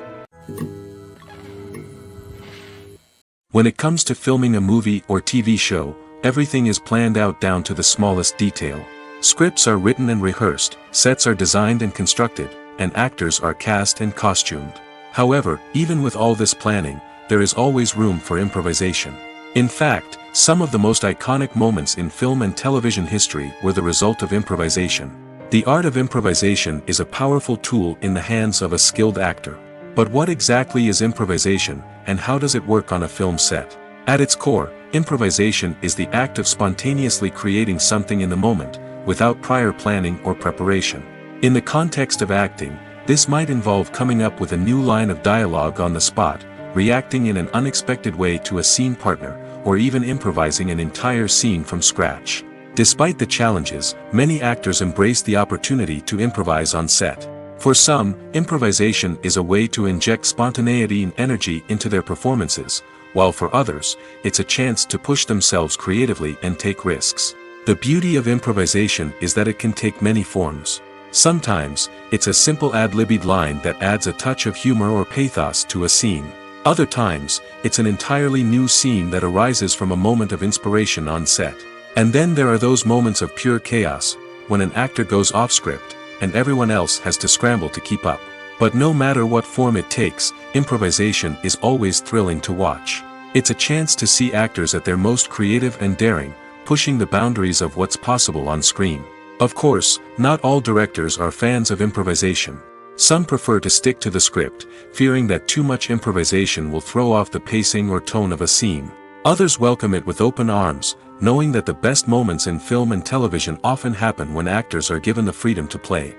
When it comes to filming a movie or TV show, everything is planned out down to the smallest detail. Scripts are written and rehearsed, sets are designed and constructed, and actors are cast and costumed. However, even with all this planning, there is always room for improvisation. In fact, some of the most iconic moments in film and television history were the result of improvisation. The art of improvisation is a powerful tool in the hands of a skilled actor. But what exactly is improvisation, and how does it work on a film set? At its core, improvisation is the act of spontaneously creating something in the moment, without prior planning or preparation. In the context of acting, this might involve coming up with a new line of dialogue on the spot, reacting in an unexpected way to a scene partner, or even improvising an entire scene from scratch. Despite the challenges, many actors embrace the opportunity to improvise on set. For some, improvisation is a way to inject spontaneity and energy into their performances, while for others, it's a chance to push themselves creatively and take risks. The beauty of improvisation is that it can take many forms. Sometimes, it's a simple ad-libbed line that adds a touch of humor or pathos to a scene. Other times, it's an entirely new scene that arises from a moment of inspiration on set. And then there are those moments of pure chaos, when an actor goes off script, and everyone else has to scramble to keep up. But no matter what form it takes, improvisation is always thrilling to watch. It's a chance to see actors at their most creative and daring, pushing the boundaries of what's possible on screen. Of course, not all directors are fans of improvisation. Some prefer to stick to the script, fearing that too much improvisation will throw off the pacing or tone of a scene. Others welcome it with open arms, knowing that the best moments in film and television often happen when actors are given the freedom to play.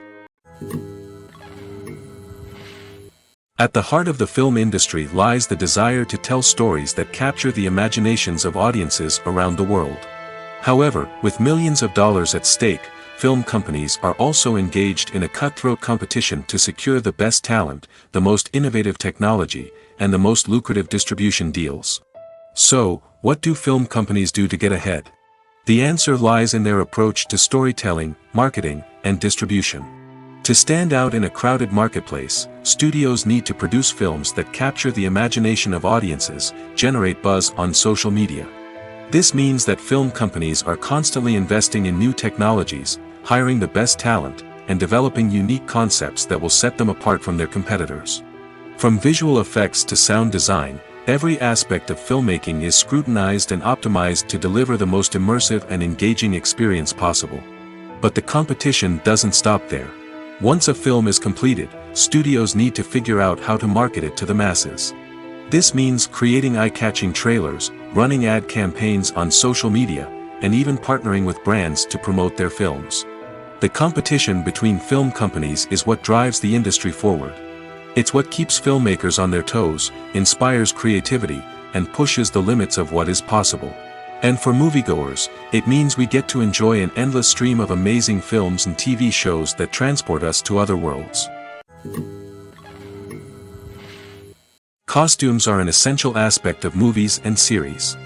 At the heart of the film industry lies the desire to tell stories that capture the imaginations of audiences around the world. However, with millions of dollars at stake, film companies are also engaged in a cutthroat competition to secure the best talent, the most innovative technology, and the most lucrative distribution deals. So, what do film companies do to get ahead? The answer lies in their approach to storytelling, marketing, and distribution. To stand out in a crowded marketplace, studios need to produce films that capture the imagination of audiences, generate buzz on social media. This means that film companies are constantly investing in new technologies, hiring the best talent, and developing unique concepts that will set them apart from their competitors. From visual effects to sound design, every aspect of filmmaking is scrutinized and optimized to deliver the most immersive and engaging experience possible. But the competition doesn't stop there. Once a film is completed, studios need to figure out how to market it to the masses. This means creating eye-catching trailers, running ad campaigns on social media, and even partnering with brands to promote their films. The competition between film companies is what drives the industry forward. It's what keeps filmmakers on their toes, inspires creativity, and pushes the limits of what is possible. And for moviegoers, it means we get to enjoy an endless stream of amazing films and TV shows that transport us to other worlds. Costumes are an essential aspect of movies and series.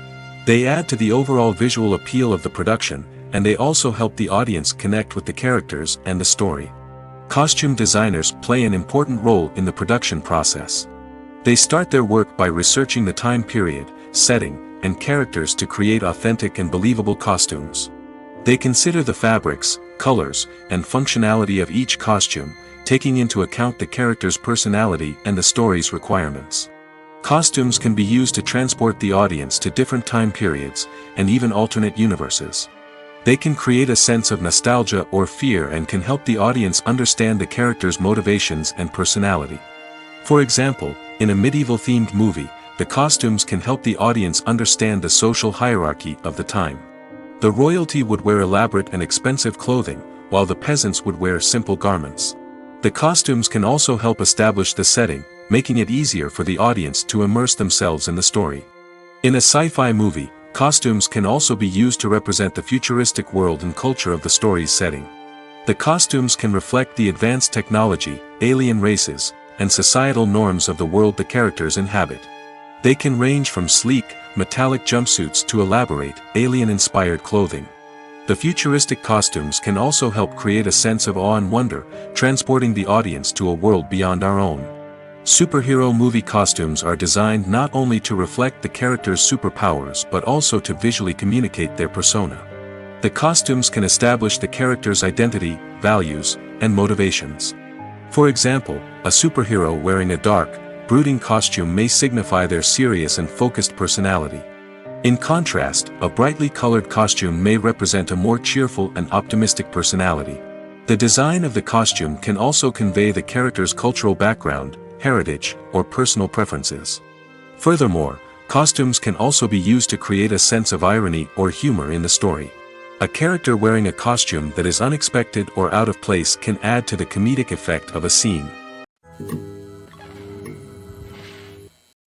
They add to the overall visual appeal of the production, and they also help the audience connect with the characters and the story. Costume designers play an important role in the production process. They start their work by researching the time period, setting, and characters to create authentic and believable costumes. They consider the fabrics, colors, and functionality of each costume, taking into account the character's personality and the story's requirements. Costumes can be used to transport the audience to different time periods, and even alternate universes. They can create a sense of nostalgia or fear and can help the audience understand the character's motivations and personality. For example, in a medieval-themed movie, the costumes can help the audience understand the social hierarchy of the time. The royalty would wear elaborate and expensive clothing, while the peasants would wear simple garments. The costumes can also help establish the setting, making it easier for the audience to immerse themselves in the story. In a sci-fi movie, costumes can also be used to represent the futuristic world and culture of the story's setting. The costumes can reflect the advanced technology, alien races, and societal norms of the world the characters inhabit. They can range from sleek, metallic jumpsuits to elaborate, alien-inspired clothing. The futuristic costumes can also help create a sense of awe and wonder, transporting the audience to a world beyond our own. Superhero movie costumes are designed not only to reflect the character's superpowers but also to visually communicate their persona. The costumes can establish the character's identity, values, and motivations. For example, a superhero wearing a dark, brooding costume may signify their serious and focused personality. In contrast, a brightly colored costume may represent a more cheerful and optimistic personality. The design of the costume can also convey the character's cultural background, heritage, or personal preferences. Furthermore, costumes can also be used to create a sense of irony or humor in the story. A character wearing a costume that is unexpected or out of place can add to the comedic effect of a scene.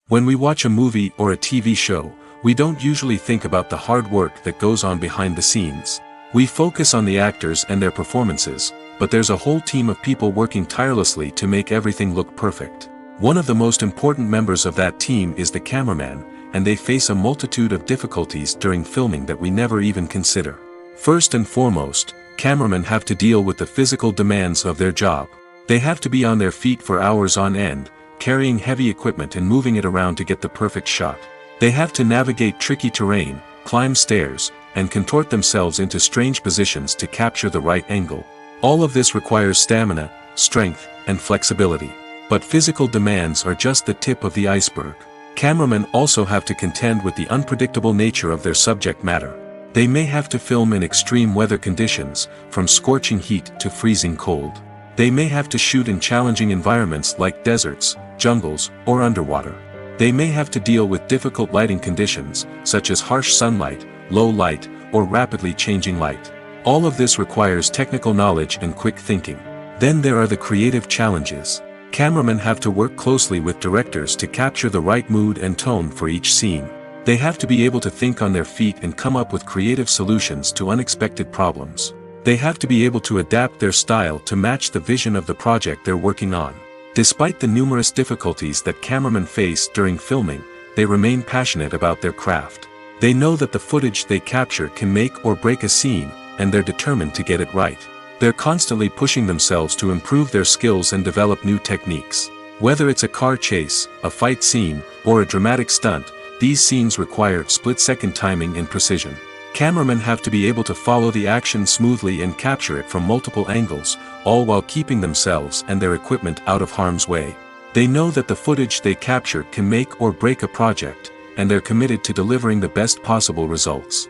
When we watch a movie or a TV show, we don't usually think about the hard work that goes on behind the scenes. We focus on the actors and their performances, but there's a whole team of people working tirelessly to make everything look perfect. One of the most important members of that team is the cameraman, and they face a multitude of difficulties during filming that we never even consider. First and foremost, cameramen have to deal with the physical demands of their job. They have to be on their feet for hours on end, carrying heavy equipment and moving it around to get the perfect shot. They have to navigate tricky terrain, climb stairs, and contort themselves into strange positions to capture the right angle. All of this requires stamina, strength, and flexibility. But physical demands are just the tip of the iceberg. Cameramen also have to contend with the unpredictable nature of their subject matter. They may have to film in extreme weather conditions, from scorching heat to freezing cold. They may have to shoot in challenging environments like deserts, jungles, or underwater. They may have to deal with difficult lighting conditions, such as harsh sunlight, low light, or rapidly changing light. All of this requires technical knowledge and quick thinking. Then there are the creative challenges. Cameramen have to work closely with directors to capture the right mood and tone for each scene. They have to be able to think on their feet and come up with creative solutions to unexpected problems. They have to be able to adapt their style to match the vision of the project they're working on. Despite the numerous difficulties that cameramen face during filming, they remain passionate about their craft. They know that the footage they capture can make or break a scene, and they're determined to get it right. They're constantly pushing themselves to improve their skills and develop new techniques. Whether it's a car chase, a fight scene, or a dramatic stunt, these scenes require split-second timing and precision. Cameramen have to be able to follow the action smoothly and capture it from multiple angles, all while keeping themselves and their equipment out of harm's way. They know that the footage they capture can make or break a project, and they're committed to delivering the best possible results.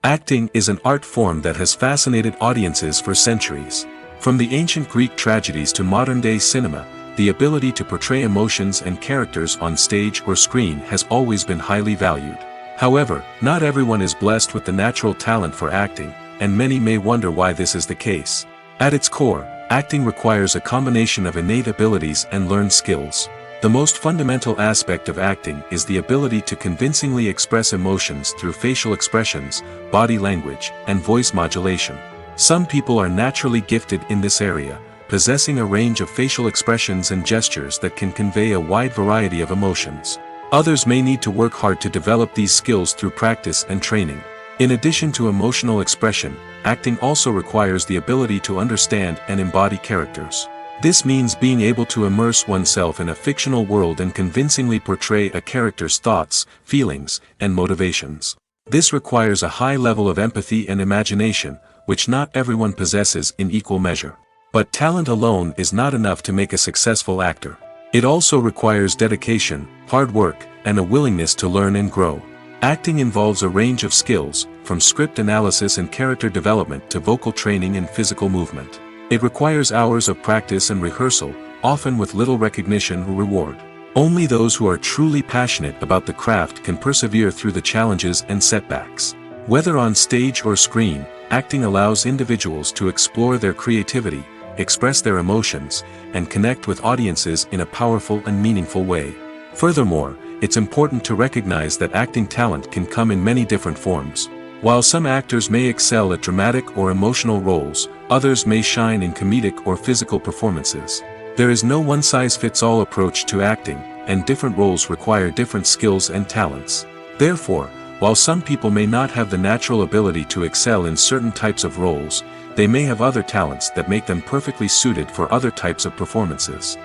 Acting is an art form that has fascinated audiences for centuries. From the ancient Greek tragedies to modern-day cinema, the ability to portray emotions and characters on stage or screen has always been highly valued. However, not everyone is blessed with the natural talent for acting, and many may wonder why this is the case. At its core, acting requires a combination of innate abilities and learned skills. The most fundamental aspect of acting is the ability to convincingly express emotions through facial expressions, body language, and voice modulation. Some people are naturally gifted in this area, possessing a range of facial expressions and gestures that can convey a wide variety of emotions. Others may need to work hard to develop these skills through practice and training. In addition to emotional expression, acting also requires the ability to understand and embody characters. This means being able to immerse oneself in a fictional world and convincingly portray a character's thoughts, feelings, and motivations. This requires a high level of empathy and imagination, which not everyone possesses in equal measure. But talent alone is not enough to make a successful actor. It also requires dedication, hard work, and a willingness to learn and grow. Acting involves a range of skills, from script analysis and character development to vocal training and physical movement. It requires hours of practice and rehearsal, often with little recognition or reward. Only those who are truly passionate about the craft can persevere through the challenges and setbacks. Whether on stage or screen, acting allows individuals to explore their creativity, express their emotions, and connect with audiences in a powerful and meaningful way. Furthermore, it's important to recognize that acting talent can come in many different forms. While some actors may excel at dramatic or emotional roles, others may shine in comedic or physical performances. There is no one-size-fits-all approach to acting, and different roles require different skills and talents. Therefore, while some people may not have the natural ability to excel in certain types of roles, they may have other talents that make them perfectly suited for other types of performances.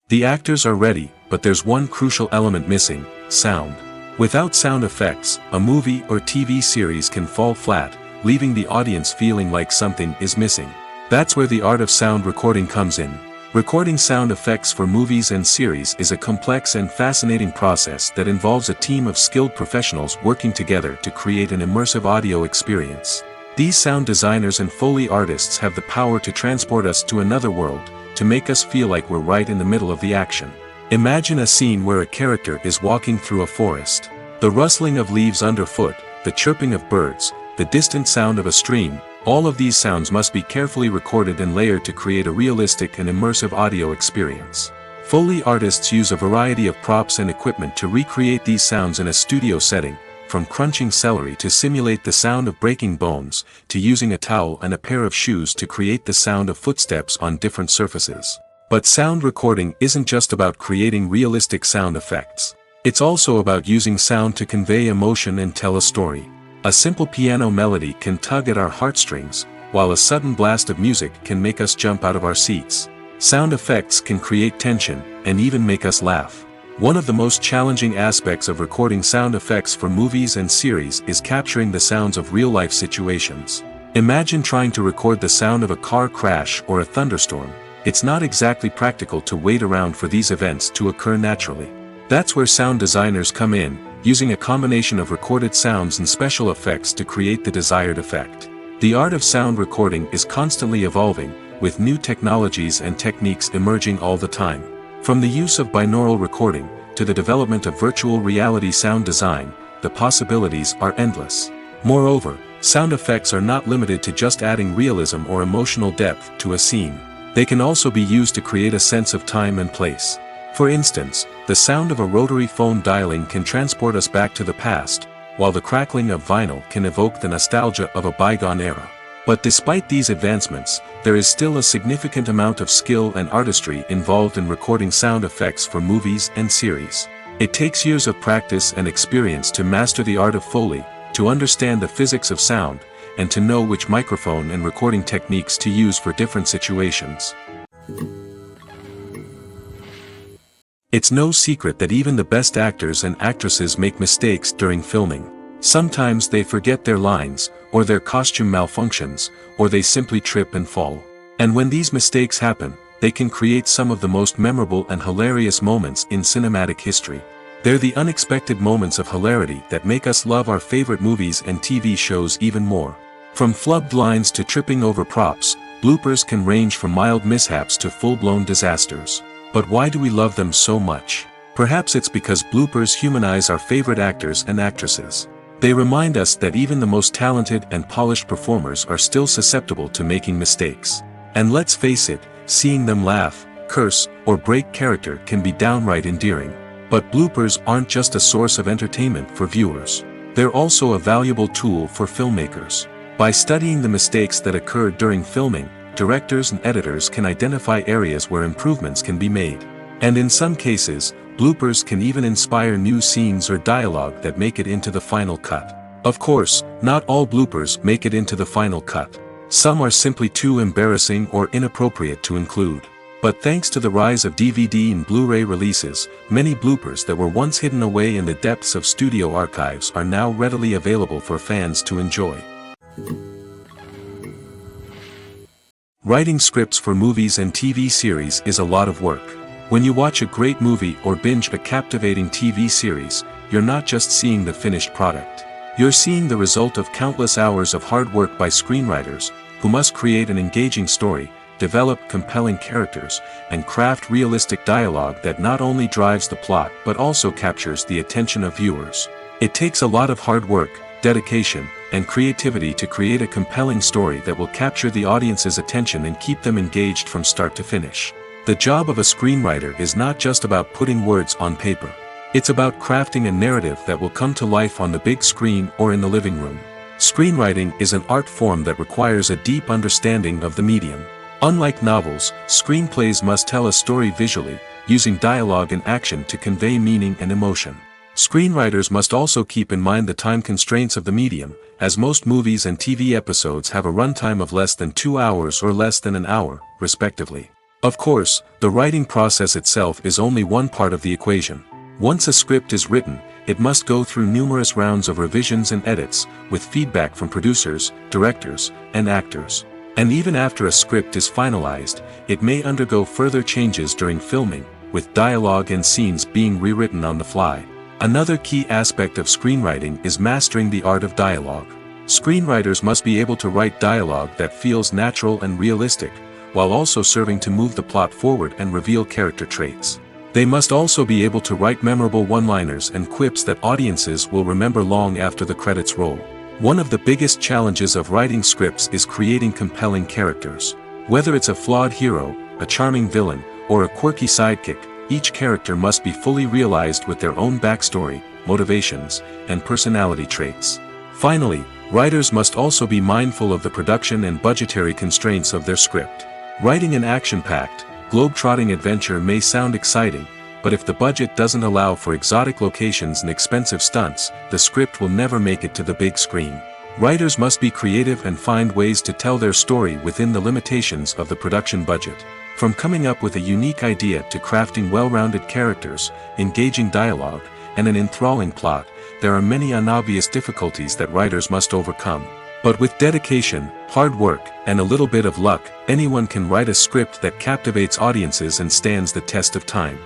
The actors are ready, but there's one crucial element missing: sound. Without sound effects, a movie or TV series can fall flat, leaving the audience feeling like something is missing. That's where the art of sound recording comes in. Recording sound effects for movies and series is a complex and fascinating process that involves a team of skilled professionals working together to create an immersive audio experience. These sound designers and Foley artists have the power to transport us to another world, to make us feel like we're right in the middle of the action. Imagine a scene where a character is walking through a forest. The rustling of leaves underfoot, the chirping of birds, the distant sound of a stream, all of these sounds must be carefully recorded and layered to create a realistic and immersive audio experience. Foley artists use a variety of props and equipment to recreate these sounds in a studio setting, from crunching celery to simulate the sound of breaking bones, to using a towel and a pair of shoes to create the sound of footsteps on different surfaces. But sound recording isn't just about creating realistic sound effects. It's also about using sound to convey emotion and tell a story. A simple piano melody can tug at our heartstrings, while a sudden blast of music can make us jump out of our seats. Sound effects can create tension, and even make us laugh. One of the most challenging aspects of recording sound effects for movies and series is capturing the sounds of real-life situations. Imagine trying to record the sound of a car crash or a thunderstorm. It's not exactly practical to wait around for these events to occur naturally. That's where sound designers come in, using a combination of recorded sounds and special effects to create the desired effect. The art of sound recording is constantly evolving, with new technologies and techniques emerging all the time. From the use of binaural recording, to the development of virtual reality sound design, the possibilities are endless. Moreover, sound effects are not limited to just adding realism or emotional depth to a scene. They can also be used to create a sense of time and place. For instance, the sound of a rotary phone dialing can transport us back to the past, while the crackling of vinyl can evoke the nostalgia of a bygone era. But despite these advancements, there is still a significant amount of skill and artistry involved in recording sound effects for movies and series. It takes years of practice and experience to master the art of Foley, to understand the physics of sound, and to know which microphone and recording techniques to use for different situations. It's no secret that even the best actors and actresses make mistakes during filming. Sometimes they forget their lines, or their costume malfunctions, or they simply trip and fall. And when these mistakes happen, they can create some of the most memorable and hilarious moments in cinematic history. They're the unexpected moments of hilarity that make us love our favorite movies and TV shows even more. From flubbed lines to tripping over props, bloopers can range from mild mishaps to full-blown disasters. But why do we love them so much? Perhaps it's because bloopers humanize our favorite actors and actresses. They remind us that even the most talented and polished performers are still susceptible to making mistakes. And let's face it, seeing them laugh, curse, or break character can be downright endearing. But bloopers aren't just a source of entertainment for viewers. They're also a valuable tool for filmmakers. By studying the mistakes that occurred during filming, directors and editors can identify areas where improvements can be made. And in some cases, bloopers can even inspire new scenes or dialogue that make it into the final cut. Of course, not all bloopers make it into the final cut. Some are simply too embarrassing or inappropriate to include. But thanks to the rise of DVD and Blu-ray releases, many bloopers that were once hidden away in the depths of studio archives are now readily available for fans to enjoy. Writing scripts for movies and TV series is a lot of work. When you watch a great movie or binge a captivating TV series, you're not just seeing the finished product. You're seeing the result of countless hours of hard work by screenwriters, who must create an engaging story, develop compelling characters, and craft realistic dialogue that not only drives the plot but also captures the attention of viewers. It takes a lot of hard work, dedication, and creativity to create a compelling story that will capture the audience's attention and keep them engaged from start to finish. The job of a screenwriter is not just about putting words on paper. It's about crafting a narrative that will come to life on the big screen or in the living room. Screenwriting is an art form that requires a deep understanding of the medium. Unlike novels, screenplays must tell a story visually, using dialogue and action to convey meaning and emotion. Screenwriters must also keep in mind the time constraints of the medium, as most movies and TV episodes have a runtime of less than 2 hours or less than an hour, respectively. Of course, the writing process itself is only one part of the equation. Once a script is written, it must go through numerous rounds of revisions and edits, with feedback from producers, directors, and actors. And even after a script is finalized, it may undergo further changes during filming, with dialogue and scenes being rewritten on the fly. Another key aspect of screenwriting is mastering the art of dialogue. Screenwriters must be able to write dialogue that feels natural and realistic, while also serving to move the plot forward and reveal character traits. They must also be able to write memorable one-liners and quips that audiences will remember long after the credits roll. One of the biggest challenges of writing scripts is creating compelling characters. Whether it's a flawed hero, a charming villain, or a quirky sidekick, each character must be fully realized with their own backstory, motivations, and personality traits. Finally, writers must also be mindful of the production and budgetary constraints of their script. Writing an action-packed, globe-trotting adventure may sound exciting, but if the budget doesn't allow for exotic locations and expensive stunts, the script will never make it to the big screen. Writers must be creative and find ways to tell their story within the limitations of the production budget. From coming up with a unique idea to crafting well-rounded characters, engaging dialogue, and an enthralling plot, there are many unobvious difficulties that writers must overcome. But with dedication, hard work, and a little bit of luck, anyone can write a script that captivates audiences and stands the test of time.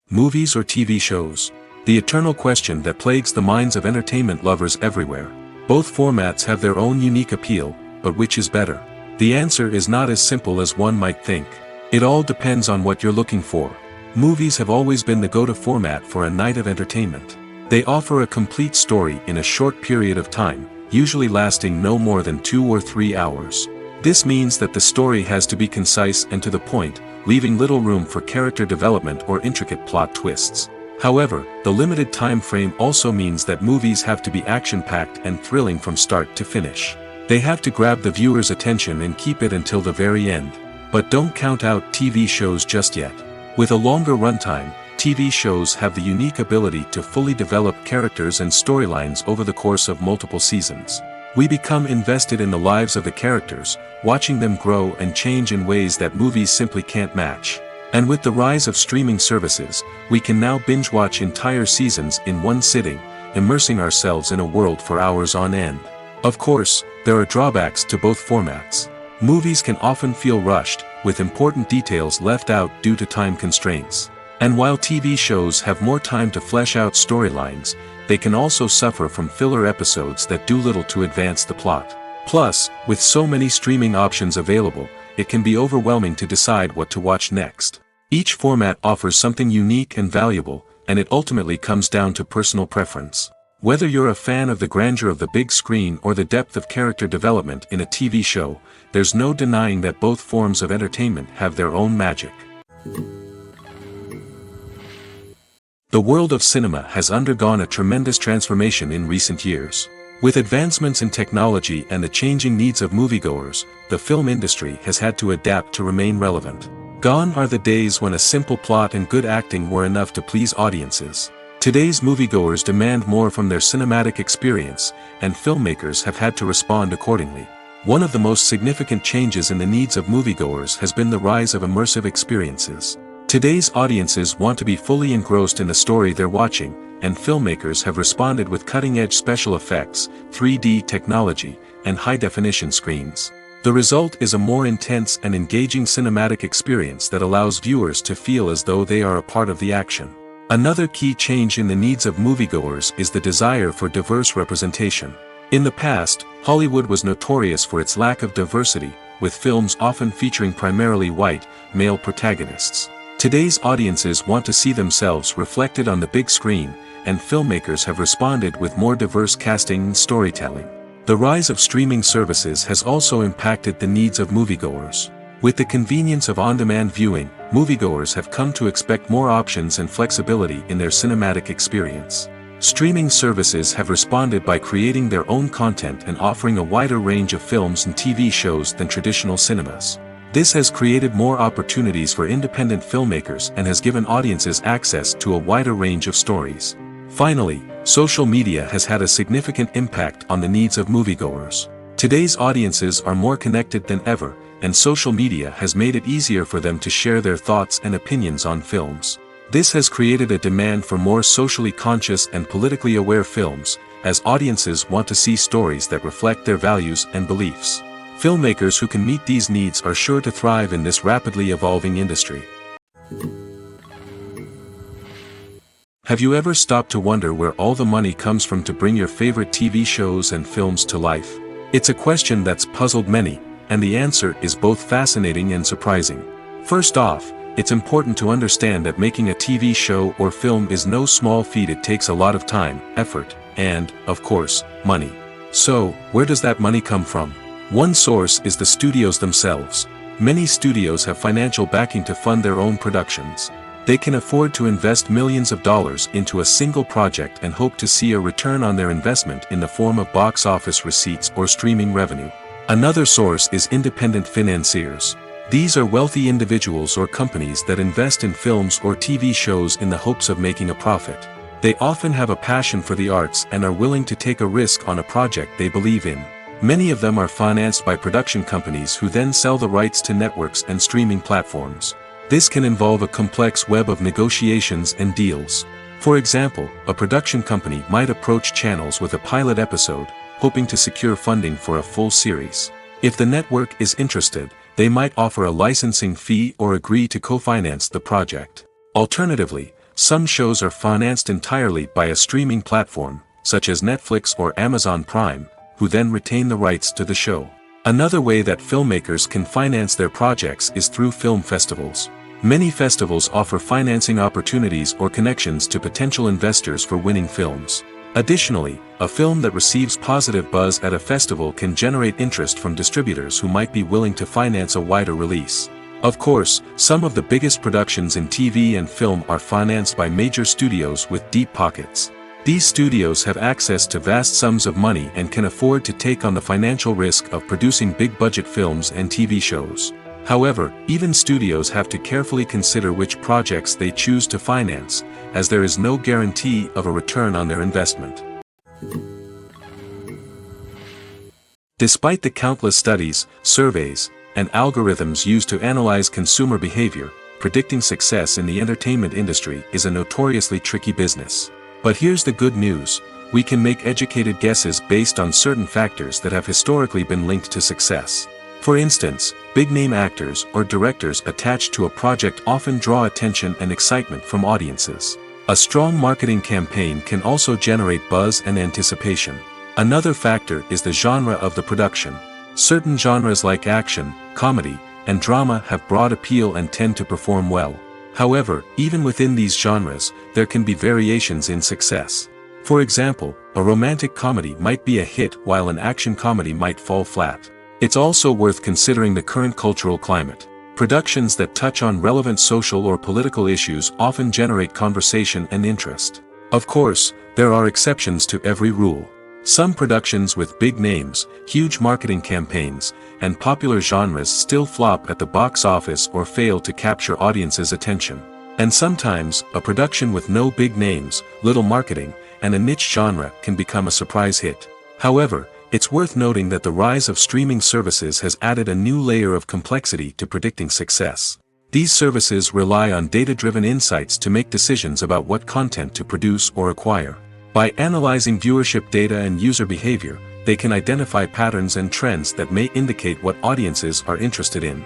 Movies or TV shows? The eternal question that plagues the minds of entertainment lovers everywhere. Both formats have their own unique appeal, but which is better? The answer is not as simple as one might think. It all depends on what you're looking for. Movies have always been the go-to format for a night of entertainment. They offer a complete story in a short period of time, usually lasting no more than 2 or 3 hours. This means that the story has to be concise and to the point, leaving little room for character development or intricate plot twists. However, the limited time frame also means that movies have to be action-packed and thrilling from start to finish. They have to grab the viewer's attention and keep it until the very end. But don't count out TV shows just yet. With a longer runtime, TV shows have the unique ability to fully develop characters and storylines over the course of multiple seasons. We become invested in the lives of the characters, watching them grow and change in ways that movies simply can't match. And with the rise of streaming services, we can now binge-watch entire seasons in one sitting, immersing ourselves in a world for hours on end. Of course, there are drawbacks to both formats. Movies can often feel rushed, with important details left out due to time constraints. And while TV shows have more time to flesh out storylines, they can also suffer from filler episodes that do little to advance the plot. Plus, with so many streaming options available, it can be overwhelming to decide what to watch next. Each format offers something unique and valuable, and it ultimately comes down to personal preference. Whether you're a fan of the grandeur of the big screen or the depth of character development in a TV show, there's no denying that both forms of entertainment have their own magic. The world of cinema has undergone a tremendous transformation in recent years. With advancements in technology and the changing needs of moviegoers, the film industry has had to adapt to remain relevant. Gone are the days when a simple plot and good acting were enough to please audiences. Today's moviegoers demand more from their cinematic experience, and filmmakers have had to respond accordingly. One of the most significant changes in the needs of moviegoers has been the rise of immersive experiences. Today's audiences want to be fully engrossed in the story they're watching, and filmmakers have responded with cutting-edge special effects, 3D technology, and high-definition screens. The result is a more intense and engaging cinematic experience that allows viewers to feel as though they are a part of the action. Another key change in the needs of moviegoers is the desire for diverse representation. In the past, Hollywood was notorious for its lack of diversity, with films often featuring primarily white, male protagonists. Today's audiences want to see themselves reflected on the big screen, and filmmakers have responded with more diverse casting and storytelling. The rise of streaming services has also impacted the needs of moviegoers. With the convenience of on-demand viewing, moviegoers have come to expect more options and flexibility in their cinematic experience. Streaming services have responded by creating their own content and offering a wider range of films and TV shows than traditional cinemas. This has created more opportunities for independent filmmakers and has given audiences access to a wider range of stories. Finally, social media has had a significant impact on the needs of moviegoers. Today's audiences are more connected than ever, and social media has made it easier for them to share their thoughts and opinions on films. This has created a demand for more socially conscious and politically aware films, as audiences want to see stories that reflect their values and beliefs. Filmmakers who can meet these needs are sure to thrive in this rapidly evolving industry. Have you ever stopped to wonder where all the money comes from to bring your favorite TV shows and films to life? It's a question that's puzzled many, and the answer is both fascinating and surprising. First off, it's important to understand that making a TV show or film is no small feat. It takes a lot of time, effort, and, of course, money. So, where does that money come from? One source is the studios themselves. Many studios have financial backing to fund their own productions. They can afford to invest millions of dollars into a single project and hope to see a return on their investment in the form of box office receipts or streaming revenue. Another source is independent financiers. These are wealthy individuals or companies that invest in films or TV shows in the hopes of making a profit. They often have a passion for the arts and are willing to take a risk on a project they believe in. Many of them are financed by production companies who then sell the rights to networks and streaming platforms. This can involve a complex web of negotiations and deals. For example, a production company might approach channels with a pilot episode, hoping to secure funding for a full series. If the network is interested, they might offer a licensing fee or agree to co-finance the project. Alternatively, some shows are financed entirely by a streaming platform, such as Netflix or Amazon Prime, who then retain the rights to the show. Another way that filmmakers can finance their projects is through film festivals. Many festivals offer financing opportunities or connections to potential investors for winning films. Additionally, a film that receives positive buzz at a festival can generate interest from distributors who might be willing to finance a wider release. Of course, some of the biggest productions in TV and film are financed by major studios with deep pockets. These studios have access to vast sums of money and can afford to take on the financial risk of producing big-budget films and TV shows. However, even studios have to carefully consider which projects they choose to finance, as there is no guarantee of a return on their investment. Despite the countless studies, surveys, and algorithms used to analyze consumer behavior, predicting success in the entertainment industry is a notoriously tricky business. But here's the good news: we can make educated guesses based on certain factors that have historically been linked to success. For instance, big-name actors or directors attached to a project often draw attention and excitement from audiences. A strong marketing campaign can also generate buzz and anticipation. Another factor is the genre of the production. Certain genres like action, comedy, and drama have broad appeal and tend to perform well. However, even within these genres, there can be variations in success. For example, a romantic comedy might be a hit while an action comedy might fall flat. It's also worth considering the current cultural climate. Productions that touch on relevant social or political issues often generate conversation and interest. Of course, there are exceptions to every rule. Some productions with big names, huge marketing campaigns, and popular genres still flop at the box office or fail to capture audiences' attention. And sometimes, a production with no big names, little marketing, and a niche genre can become a surprise hit. However, it's worth noting that the rise of streaming services has added a new layer of complexity to predicting success. These services rely on data-driven insights to make decisions about what content to produce or acquire. By analyzing viewership data and user behavior, they can identify patterns and trends that may indicate what audiences are interested in.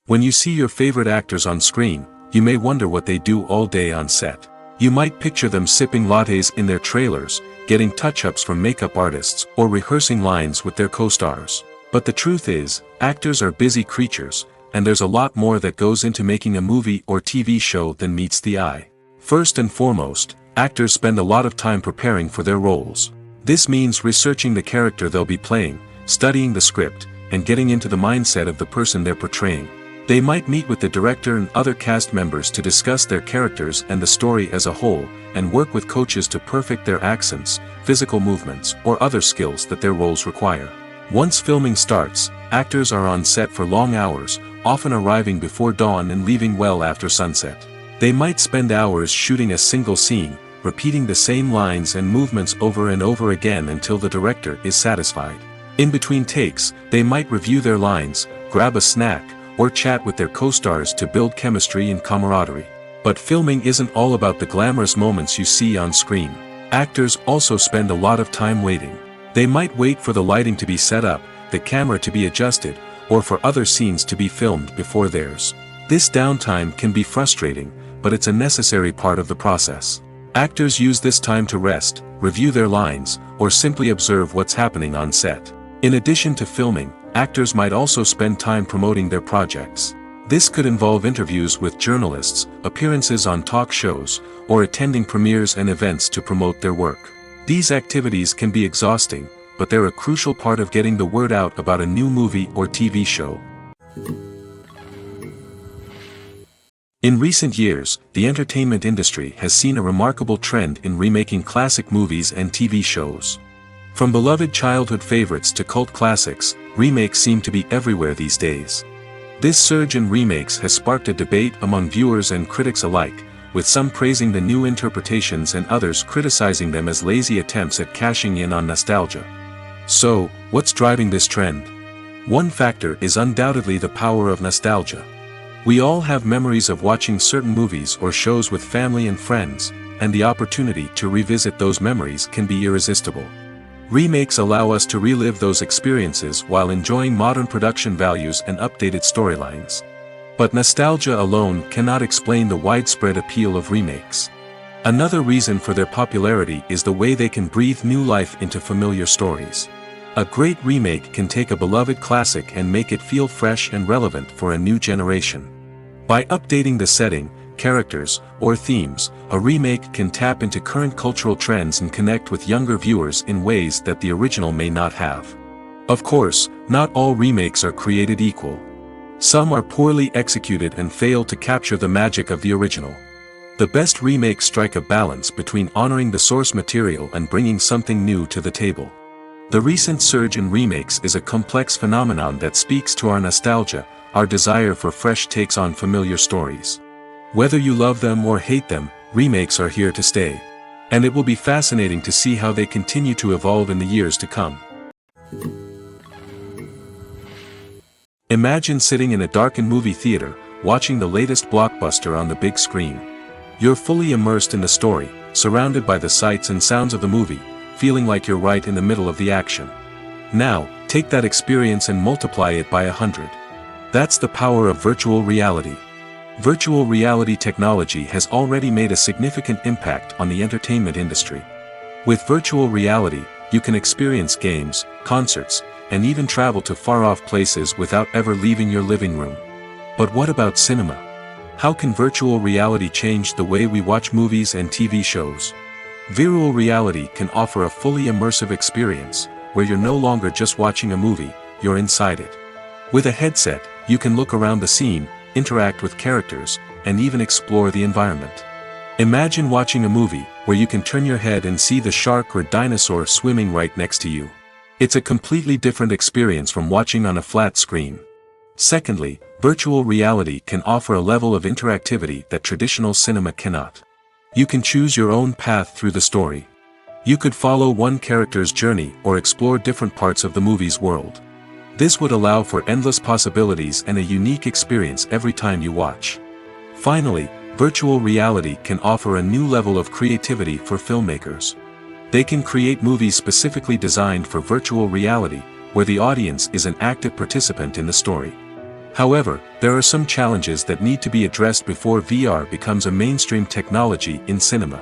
When you see your favorite actors on screen, you may wonder what they do all day on set. You might picture them sipping lattes in their trailers, getting touch-ups from makeup artists, or rehearsing lines with their co-stars. But the truth is, actors are busy creatures, and there's a lot more that goes into making a movie or TV show than meets the eye. First and foremost, actors spend a lot of time preparing for their roles. This means researching the character they'll be playing, studying the script, and getting into the mindset of the person they're portraying. They might meet with the director and other cast members to discuss their characters and the story as a whole, and work with coaches to perfect their accents, physical movements, or other skills that their roles require. Once filming starts, actors are on set for long hours, often arriving before dawn and leaving well after sunset. They might spend hours shooting a single scene, repeating the same lines and movements over and over again until the director is satisfied. In between takes, they might review their lines, grab a snack, or chat with their co-stars to build chemistry and camaraderie. But filming isn't all about the glamorous moments you see on screen. Actors also spend a lot of time waiting. They might wait for the lighting to be set up, the camera to be adjusted, or for other scenes to be filmed before theirs. This downtime can be frustrating, but it's a necessary part of the process. Actors use this time to rest, review their lines, or simply observe what's happening on set. In addition to filming, actors might also spend time promoting their projects. This could involve interviews with journalists, appearances on talk shows, or attending premieres and events to promote their work. These activities can be exhausting, but they're a crucial part of getting the word out about a new movie or TV show. In recent years, the entertainment industry has seen a remarkable trend in remaking classic movies and TV shows. From beloved childhood favorites to cult classics, remakes seem to be everywhere these days. This surge in remakes has sparked a debate among viewers and critics alike, with some praising the new interpretations and others criticizing them as lazy attempts at cashing in on nostalgia. So, what's driving this trend? One factor is undoubtedly the power of nostalgia. We all have memories of watching certain movies or shows with family and friends, and the opportunity to revisit those memories can be irresistible. Remakes allow us to relive those experiences while enjoying modern production values and updated storylines. But nostalgia alone cannot explain the widespread appeal of remakes. Another reason for their popularity is the way they can breathe new life into familiar stories. A great remake can take a beloved classic and make it feel fresh and relevant for a new generation. By updating the setting, characters, or themes, a remake can tap into current cultural trends and connect with younger viewers in ways that the original may not have. Of course, not all remakes are created equal. Some are poorly executed and fail to capture the magic of the original. The best remakes strike a balance between honoring the source material and bringing something new to the table. The recent surge in remakes is a complex phenomenon that speaks to our nostalgia, our desire for fresh takes on familiar stories. Whether you love them or hate them, remakes are here to stay. And it will be fascinating to see how they continue to evolve in the years to come. Imagine sitting in a darkened movie theater, watching the latest blockbuster on the big screen. You're fully immersed in the story, surrounded by the sights and sounds of the movie, feeling like you're right in the middle of the action. Now, take that experience and multiply it by 100. That's the power of virtual reality. Virtual reality technology has already made a significant impact on the entertainment industry. With virtual reality, you can experience games, concerts, and even travel to far-off places without ever leaving your living room. But what about cinema? How can virtual reality change the way we watch movies and TV shows? Virtual reality can offer a fully immersive experience, where you're no longer just watching a movie, you're inside it. With a headset, you can look around the scene, interact with characters, and even explore the environment. Imagine watching a movie where you can turn your head and see the shark or dinosaur swimming right next to you. It's a completely different experience from watching on a flat screen. Secondly, virtual reality can offer a level of interactivity that traditional cinema cannot. You can choose your own path through the story. You could follow one character's journey or explore different parts of the movie's world. This would allow for endless possibilities and a unique experience every time you watch. Finally, virtual reality can offer a new level of creativity for filmmakers. They can create movies specifically designed for virtual reality, where the audience is an active participant in the story. However, there are some challenges that need to be addressed before VR becomes a mainstream technology in cinema.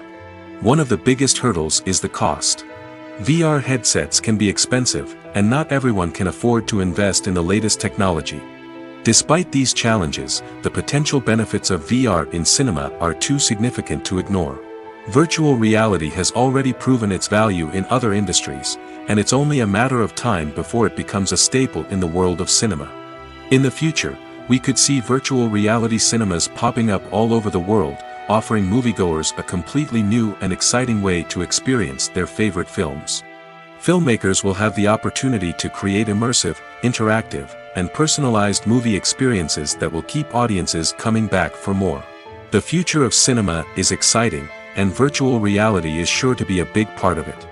One of the biggest hurdles is the cost. VR headsets can be expensive, and not everyone can afford to invest in the latest technology. Despite these challenges, the potential benefits of VR in cinema are too significant to ignore. Virtual reality has already proven its value in other industries, and it's only a matter of time before it becomes a staple in the world of cinema. In the future, we could see virtual reality cinemas popping up all over the world, offering moviegoers a completely new and exciting way to experience their favorite films. Filmmakers will have the opportunity to create immersive, interactive, and personalized movie experiences that will keep audiences coming back for more. The future of cinema is exciting, and virtual reality is sure to be a big part of it.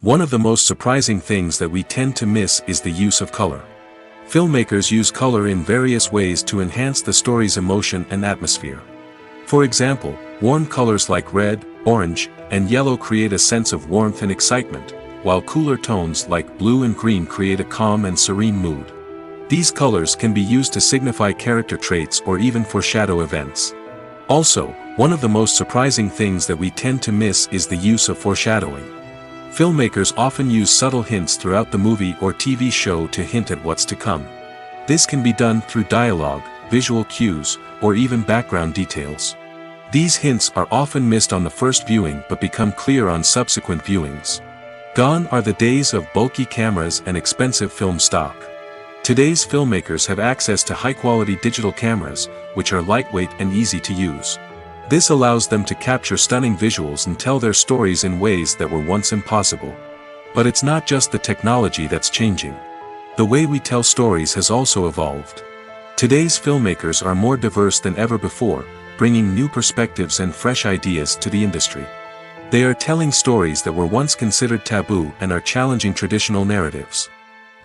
One of the most surprising things that we tend to miss is the use of color. Filmmakers use color in various ways to enhance the story's emotion and atmosphere. For example, warm colors like red, orange, and yellow create a sense of warmth and excitement, while cooler tones like blue and green create a calm and serene mood. These colors can be used to signify character traits or even foreshadow events. Also, one of the most surprising things that we tend to miss is the use of foreshadowing. Filmmakers often use subtle hints throughout the movie or TV show to hint at what's to come. This can be done through dialogue, visual cues, or even background details. These hints are often missed on the first viewing but become clear on subsequent viewings. Gone are the days of bulky cameras and expensive film stock. Today's filmmakers have access to high-quality digital cameras, which are lightweight and easy to use. This allows them to capture stunning visuals and tell their stories in ways that were once impossible. But it's not just the technology that's changing. The way we tell stories has also evolved. Today's filmmakers are more diverse than ever before, bringing new perspectives and fresh ideas to the industry. They are telling stories that were once considered taboo and are challenging traditional narratives.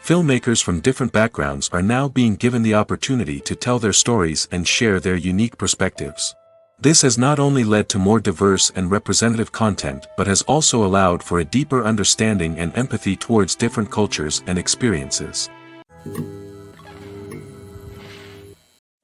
Filmmakers from different backgrounds are now being given the opportunity to tell their stories and share their unique perspectives. This has not only led to more diverse and representative content but has also allowed for a deeper understanding and empathy towards different cultures and experiences.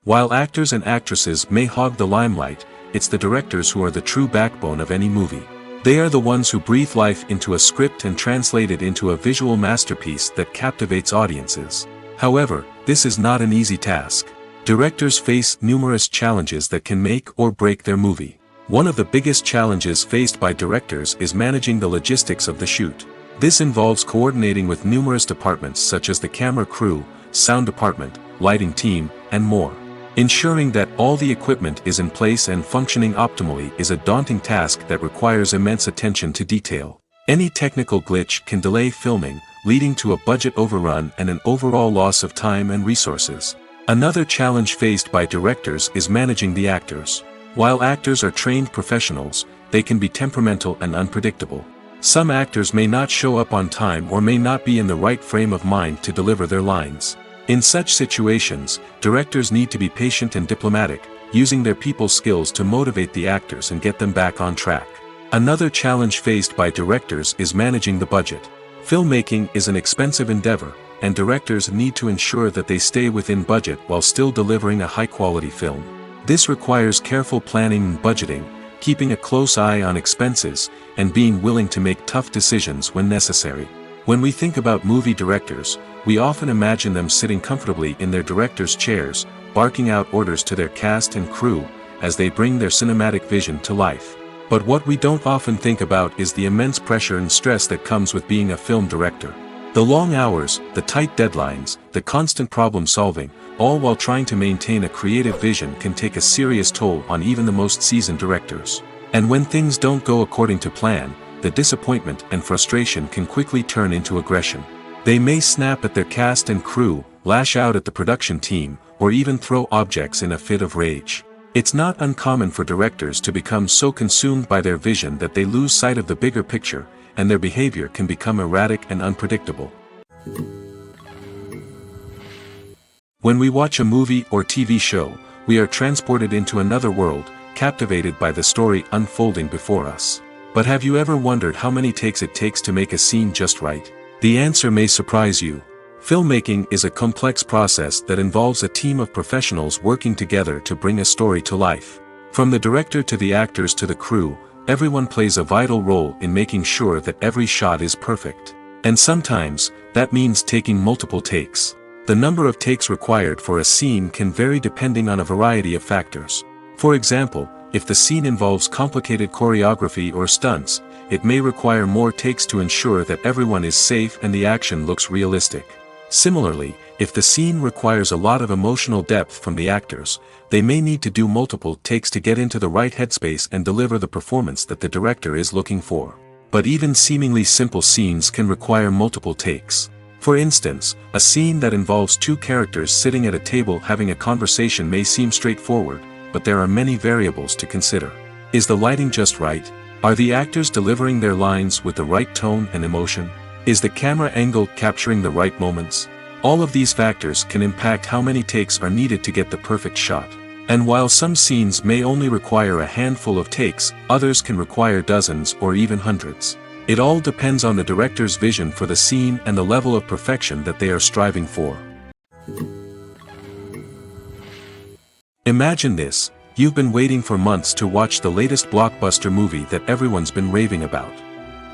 While actors and actresses may hog the limelight, it's the directors who are the true backbone of any movie. They are the ones who breathe life into a script and translate it into a visual masterpiece that captivates audiences. However, this is not an easy task. Directors face numerous challenges that can make or break their movie. One of the biggest challenges faced by directors is managing the logistics of the shoot. This involves coordinating with numerous departments such as the camera crew, sound department, lighting team, and more. Ensuring that all the equipment is in place and functioning optimally is a daunting task that requires immense attention to detail. Any technical glitch can delay filming, leading to a budget overrun and an overall loss of time and resources. Another challenge faced by directors is managing the actors. While actors are trained professionals, they can be temperamental and unpredictable. Some actors may not show up on time or may not be in the right frame of mind to deliver their lines. In such situations, directors need to be patient and diplomatic, using their people skills to motivate the actors and get them back on track. Another challenge faced by directors is managing the budget. Filmmaking is an expensive endeavor, and directors need to ensure that they stay within budget while still delivering a high-quality film. This requires careful planning and budgeting, keeping a close eye on expenses, and being willing to make tough decisions when necessary. When we think about movie directors, we often imagine them sitting comfortably in their director's chairs, barking out orders to their cast and crew, as they bring their cinematic vision to life. But what we don't often think about is the immense pressure and stress that comes with being a film director. The long hours, the tight deadlines, the constant problem solving, all while trying to maintain a creative vision can take a serious toll on even the most seasoned directors. And when things don't go according to plan, the disappointment and frustration can quickly turn into aggression. They may snap at their cast and crew, lash out at the production team, or even throw objects in a fit of rage. It's not uncommon for directors to become so consumed by their vision that they lose sight of the bigger picture, and their behavior can become erratic and unpredictable. When we watch a movie or TV show, we are transported into another world, captivated by the story unfolding before us. But have you ever wondered how many takes it takes to make a scene just right? The answer may surprise you. Filmmaking is a complex process that involves a team of professionals working together to bring a story to life. From the director to the actors to the crew, everyone plays a vital role in making sure that every shot is perfect. And sometimes, that means taking multiple takes. The number of takes required for a scene can vary depending on a variety of factors. For example, if the scene involves complicated choreography or stunts, it may require more takes to ensure that everyone is safe and the action looks realistic. Similarly, if the scene requires a lot of emotional depth from the actors, they may need to do multiple takes to get into the right headspace and deliver the performance that the director is looking for. But even seemingly simple scenes can require multiple takes. For instance, a scene that involves two characters sitting at a table having a conversation may seem straightforward, but there are many variables to consider. Is the lighting just right? Are the actors delivering their lines with the right tone and emotion? Is the camera angle capturing the right moments? All of these factors can impact how many takes are needed to get the perfect shot. And while some scenes may only require a handful of takes, others can require dozens or even hundreds. It all depends on the director's vision for the scene and the level of perfection that they are striving for. Imagine this: you've been waiting for months to watch the latest blockbuster movie that everyone's been raving about.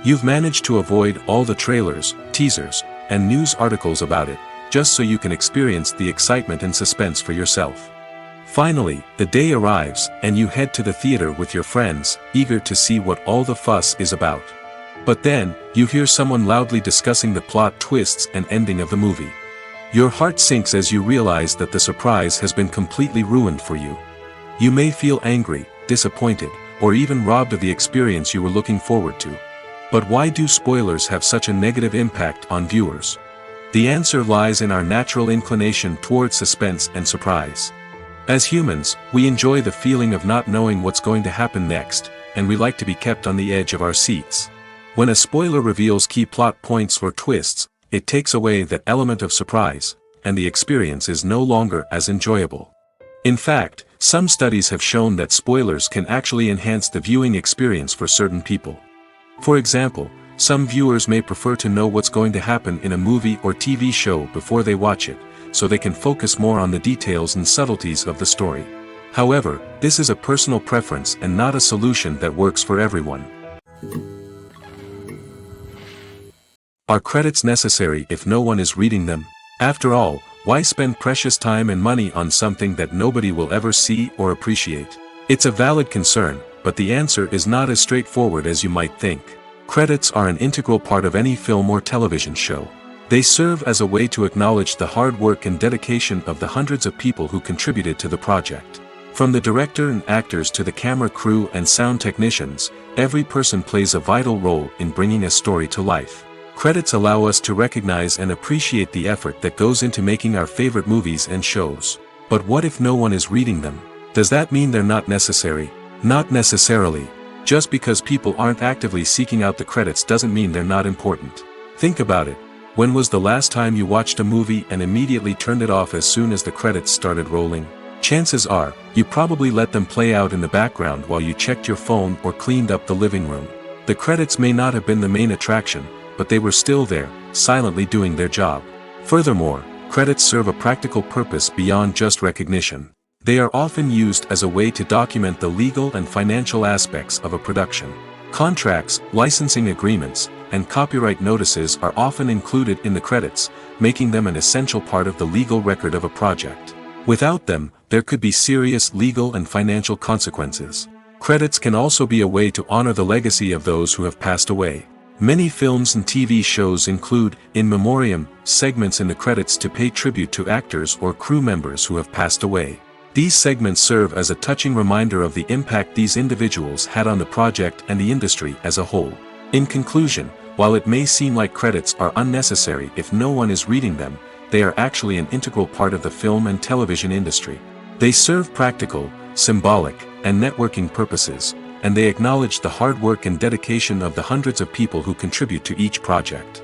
You've managed to avoid all the trailers, teasers, and news articles about it, just so you can experience the excitement and suspense for yourself. Finally, the day arrives, and you head to the theater with your friends, eager to see what all the fuss is about. But then, you hear someone loudly discussing the plot twists and ending of the movie. Your heart sinks as you realize that the surprise has been completely ruined for you. You may feel angry, disappointed, or even robbed of the experience you were looking forward to. But why do spoilers have such a negative impact on viewers? The answer lies in our natural inclination toward suspense and surprise. As humans, we enjoy the feeling of not knowing what's going to happen next, and we like to be kept on the edge of our seats. When a spoiler reveals key plot points or twists, it takes away that element of surprise, and the experience is no longer as enjoyable. In fact, some studies have shown that spoilers can actually enhance the viewing experience for certain people. For example, some viewers may prefer to know what's going to happen in a movie or TV show before they watch it, so they can focus more on the details and subtleties of the story. However, this is a personal preference and not a solution that works for everyone. Are credits necessary if no one is reading them? After all, why spend precious time and money on something that nobody will ever see or appreciate? It's a valid concern, but the answer is not as straightforward as you might think. Credits are an integral part of any film or television show. They serve as a way to acknowledge the hard work and dedication of the hundreds of people who contributed to the project. From the director and actors to the camera crew and sound technicians, every person plays a vital role in bringing a story to life. Credits allow us to recognize and appreciate the effort that goes into making our favorite movies and shows. But what if no one is reading them? Does that mean they're not necessary? Not necessarily. Just because people aren't actively seeking out the credits doesn't mean they're not important. Think about it. When was the last time you watched a movie and immediately turned it off as soon as the credits started rolling? Chances are, you probably let them play out in the background while you checked your phone or cleaned up the living room. The credits may not have been the main attraction, but they were still there, silently doing their job. Furthermore, credits serve a practical purpose beyond just recognition. They are often used as a way to document the legal and financial aspects of a production. Contracts, licensing agreements, and copyright notices are often included in the credits, making them an essential part of the legal record of a project. Without them, there could be serious legal and financial consequences. Credits can also be a way to honor the legacy of those who have passed away. Many films and TV shows include, in memoriam, segments in the credits to pay tribute to actors or crew members who have passed away. These segments serve as a touching reminder of the impact these individuals had on the project and the industry as a whole. In conclusion, while it may seem like credits are unnecessary if no one is reading them, they are actually an integral part of the film and television industry. They serve practical, symbolic, and networking purposes, and they acknowledge the hard work and dedication of the hundreds of people who contribute to each project.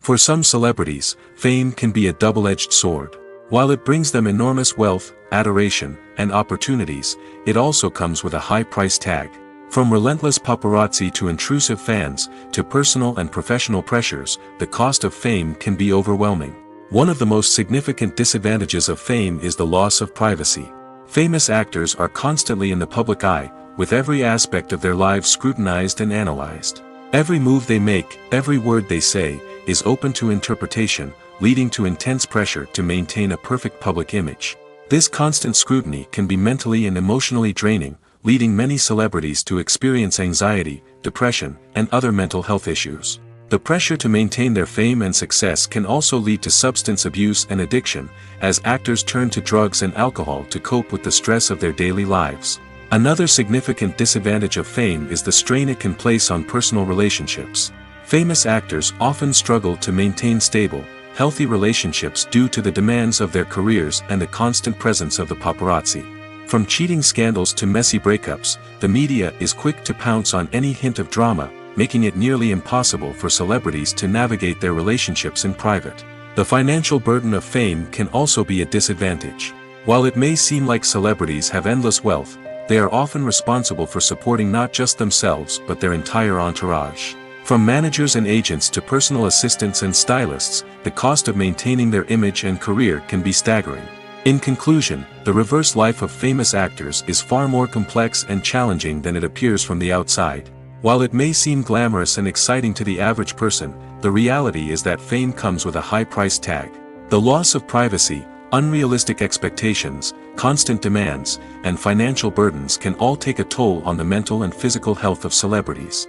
For some celebrities, fame can be a double-edged sword. While it brings them enormous wealth, adoration, and opportunities, it also comes with a high price tag. From relentless paparazzi to intrusive fans, to personal and professional pressures, the cost of fame can be overwhelming. One of the most significant disadvantages of fame is the loss of privacy. Famous actors are constantly in the public eye, with every aspect of their lives scrutinized and analyzed. Every move they make, every word they say, is open to interpretation, leading to intense pressure to maintain a perfect public image. This constant scrutiny can be mentally and emotionally draining, leading many celebrities to experience anxiety, depression, and other mental health issues. The pressure to maintain their fame and success can also lead to substance abuse and addiction, as actors turn to drugs and alcohol to cope with the stress of their daily lives. Another significant disadvantage of fame is the strain it can place on personal relationships. Famous actors often struggle to maintain stable, healthy relationships due to the demands of their careers and the constant presence of the paparazzi. From cheating scandals to messy breakups, the media is quick to pounce on any hint of drama, making it nearly impossible for celebrities to navigate their relationships in private. The financial burden of fame can also be a disadvantage. While it may seem like celebrities have endless wealth, they are often responsible for supporting not just themselves but their entire entourage. From managers and agents to personal assistants and stylists, the cost of maintaining their image and career can be staggering. In conclusion, the reverse life of famous actors is far more complex and challenging than it appears from the outside. While it may seem glamorous and exciting to the average person, the reality is that fame comes with a high price tag. The loss of privacy, unrealistic expectations, constant demands, and financial burdens can all take a toll on the mental and physical health of celebrities.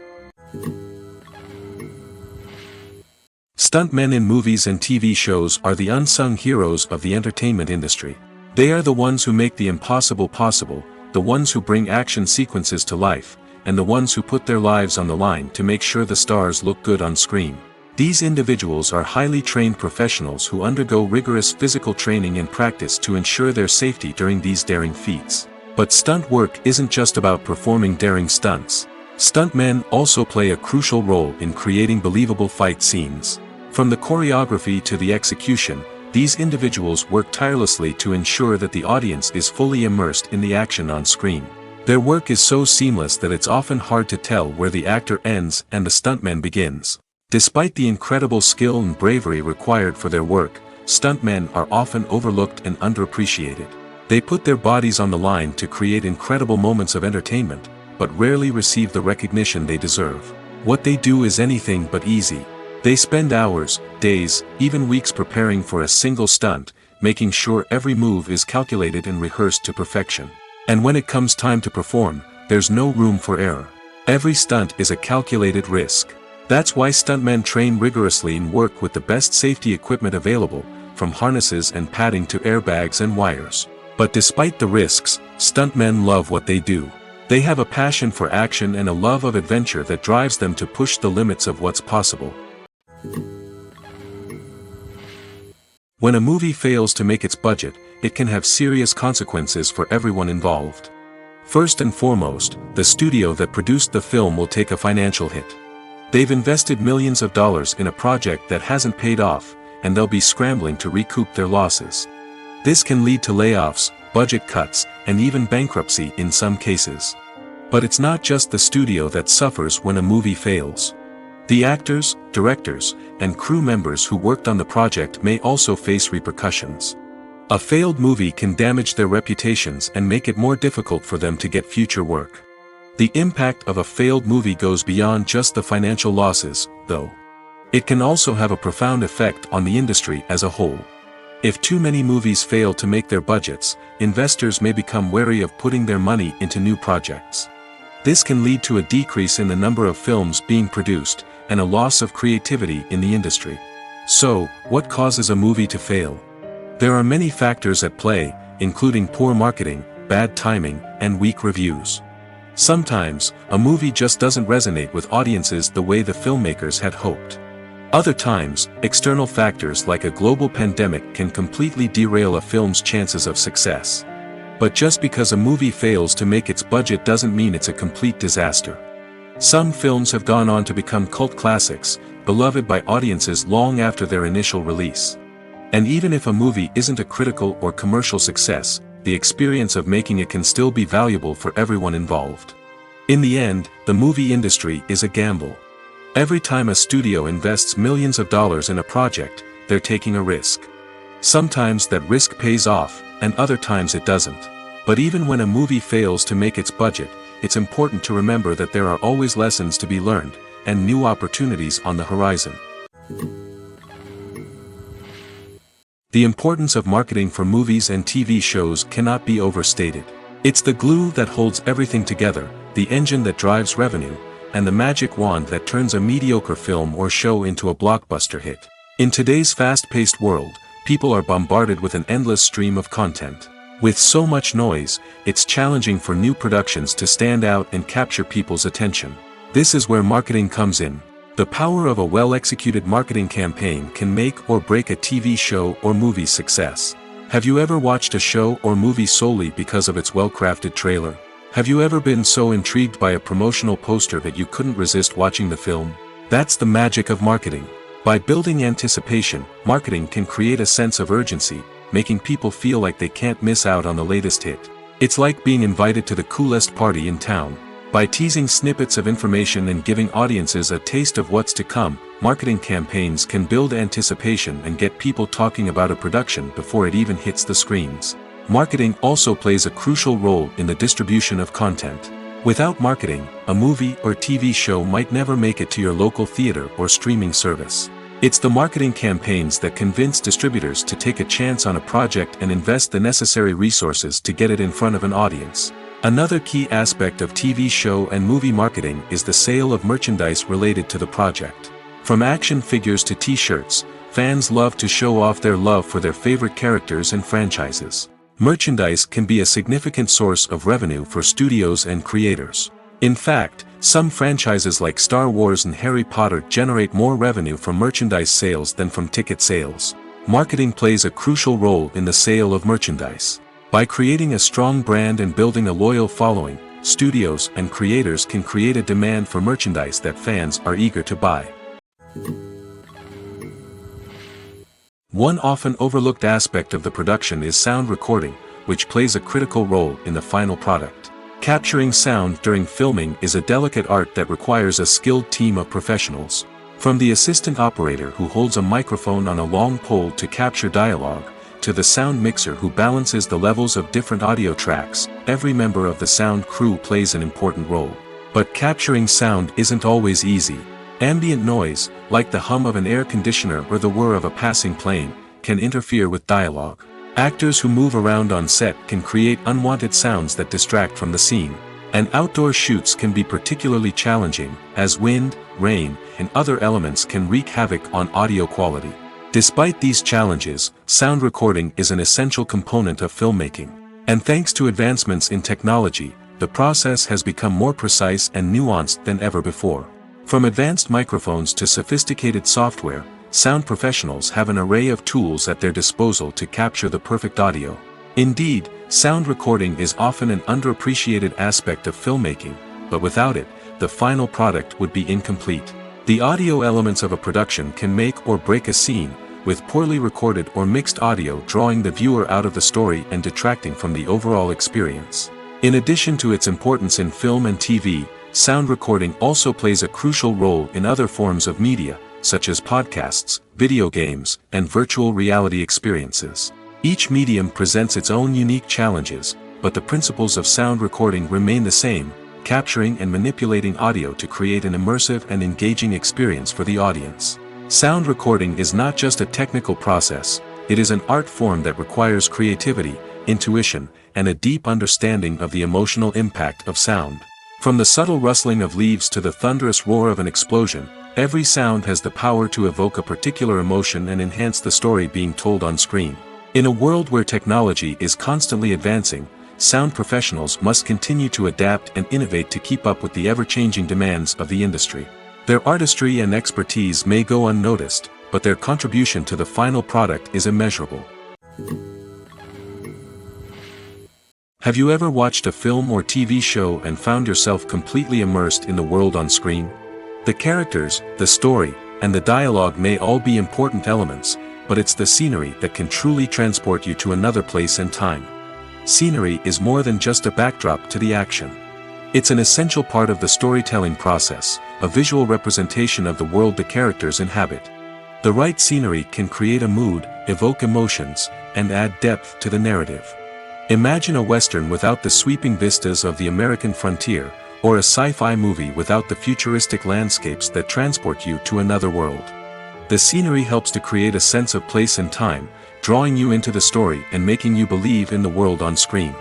Stuntmen in movies and TV shows are the unsung heroes of the entertainment industry. They are the ones who make the impossible possible, the ones who bring action sequences to life, and the ones who put their lives on the line to make sure the stars look good on screen. These individuals are highly trained professionals who undergo rigorous physical training and practice to ensure their safety during these daring feats. But stunt work isn't just about performing daring stunts. Stuntmen also play a crucial role in creating believable fight scenes. From the choreography to the execution, these individuals work tirelessly to ensure that the audience is fully immersed in the action on screen. Their work is so seamless that it's often hard to tell where the actor ends and the stuntman begins. Despite the incredible skill and bravery required for their work, stuntmen are often overlooked and underappreciated. They put their bodies on the line to create incredible moments of entertainment, but rarely receive the recognition they deserve. What they do is anything but easy. They spend hours, days, even weeks preparing for a single stunt, making sure every move is calculated and rehearsed to perfection. And when it comes time to perform, there's no room for error. Every stunt is a calculated risk. That's why stuntmen train rigorously and work with the best safety equipment available, from harnesses and padding to airbags and wires. But despite the risks, stuntmen love what they do. They have a passion for action and a love of adventure that drives them to push the limits of what's possible. When a movie fails to make its budget, it can have serious consequences for everyone involved. First and foremost, the studio that produced the film will take a financial hit. They've invested millions of dollars in a project that hasn't paid off, and they'll be scrambling to recoup their losses. This can lead to layoffs, budget cuts, and even bankruptcy in some cases. But it's not just the studio that suffers when a movie fails. The actors, directors, and crew members who worked on the project may also face repercussions. A failed movie can damage their reputations and make it more difficult for them to get future work. The impact of a failed movie goes beyond just the financial losses, though. It can also have a profound effect on the industry as a whole. If too many movies fail to make their budgets, investors may become wary of putting their money into new projects. This can lead to a decrease in the number of films being produced, and a loss of creativity in the industry. So, what causes a movie to fail? There are many factors at play, including poor marketing, bad timing, and weak reviews. Sometimes, a movie just doesn't resonate with audiences the way the filmmakers had hoped. Other times, external factors like a global pandemic can completely derail a film's chances of success. But just because a movie fails to make its budget doesn't mean it's a complete disaster. Some films have gone on to become cult classics, beloved by audiences long after their initial release. And even if a movie isn't a critical or commercial success, the experience of making it can still be valuable for everyone involved. In the end, the movie industry is a gamble. Every time a studio invests millions of dollars in a project, they're taking a risk. Sometimes that risk pays off, and other times it doesn't. But even when a movie fails to make its budget, it's important to remember that there are always lessons to be learned, and new opportunities on the horizon. The importance of marketing for movies and TV shows cannot be overstated. It's the glue that holds everything together, the engine that drives revenue, and the magic wand that turns a mediocre film or show into a blockbuster hit. In today's fast-paced world, people are bombarded with an endless stream of content. With so much noise, it's challenging for new productions to stand out and capture people's attention. This is where marketing comes in. The power of a well-executed marketing campaign can make or break a TV show or movie's success. Have you ever watched a show or movie solely because of its well-crafted trailer? Have you ever been so intrigued by a promotional poster that you couldn't resist watching the film? That's the magic of marketing. By building anticipation, marketing can create a sense of urgency, making people feel like they can't miss out on the latest hit. It's like being invited to the coolest party in town. By teasing snippets of information and giving audiences a taste of what's to come, marketing campaigns can build anticipation and get people talking about a production before it even hits the screens. Marketing also plays a crucial role in the distribution of content. Without marketing, a movie or TV show might never make it to your local theater or streaming service. It's the marketing campaigns that convince distributors to take a chance on a project and invest the necessary resources to get it in front of an audience. Another key aspect of TV show and movie marketing is the sale of merchandise related to the project. From action figures to t-shirts, fans love to show off their love for their favorite characters and franchises. Merchandise can be a significant source of revenue for studios and creators. In fact, some franchises like Star Wars and Harry Potter generate more revenue from merchandise sales than from ticket sales. Marketing plays a crucial role in the sale of merchandise. By creating a strong brand and building a loyal following, studios and creators can create a demand for merchandise that fans are eager to buy. One often overlooked aspect of the production is sound recording, which plays a critical role in the final product. Capturing sound during filming is a delicate art that requires a skilled team of professionals. From the assistant operator who holds a microphone on a long pole to capture dialogue, to the sound mixer who balances the levels of different audio tracks, every member of the sound crew plays an important role. But capturing sound isn't always easy. Ambient noise, like the hum of an air conditioner or the whir of a passing plane, can interfere with dialogue. Actors who move around on set can create unwanted sounds that distract from the scene. And outdoor shoots can be particularly challenging, as wind, rain, and other elements can wreak havoc on audio quality. Despite these challenges, sound recording is an essential component of filmmaking. And thanks to advancements in technology, the process has become more precise and nuanced than ever before. From advanced microphones to sophisticated software, sound professionals have an array of tools at their disposal to capture the perfect audio. Indeed, sound recording is often an underappreciated aspect of filmmaking, but without it, the final product would be incomplete. The audio elements of a production can make or break a scene, with poorly recorded or mixed audio drawing the viewer out of the story and detracting from the overall experience. In addition to its importance in film and TV, sound recording also plays a crucial role in other forms of media, such as podcasts, video games, and virtual reality experiences. Each medium presents its own unique challenges, but the principles of sound recording remain the same: capturing and manipulating audio to create an immersive and engaging experience for the audience. Sound recording is not just a technical process, it is an art form that requires creativity, intuition, and a deep understanding of the emotional impact of sound. From the subtle rustling of leaves to the thunderous roar of an explosion, every sound has the power to evoke a particular emotion and enhance the story being told on screen. In a world where technology is constantly advancing, sound professionals must continue to adapt and innovate to keep up with the ever-changing demands of the industry. Their artistry and expertise may go unnoticed, but their contribution to the final product is immeasurable. Have you ever watched a film or TV show and found yourself completely immersed in the world on screen? The characters, the story, and the dialogue may all be important elements, but it's the scenery that can truly transport you to another place and time. Scenery is more than just a backdrop to the action. It's an essential part of the storytelling process, a visual representation of the world the characters inhabit. The right scenery can create a mood, evoke emotions, and add depth to the narrative. Imagine a Western without the sweeping vistas of the American frontier, or a sci-fi movie without the futuristic landscapes that transport you to another world. The scenery helps to create a sense of place and time, drawing you into the story and making you believe in the world on screen.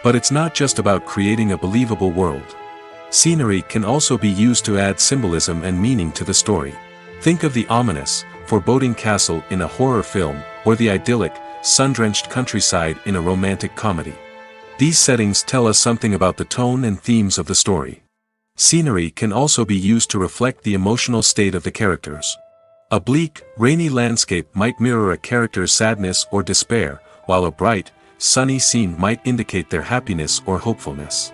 But it's not just about creating a believable world. Scenery can also be used to add symbolism and meaning to the story. Think of the ominous, foreboding castle in a horror film, or the idyllic, sun-drenched countryside in a romantic comedy. These settings tell us something about the tone and themes of the story. Scenery can also be used to reflect the emotional state of the characters. A bleak, rainy landscape might mirror a character's sadness or despair, while a bright, sunny scene might indicate their happiness or hopefulness.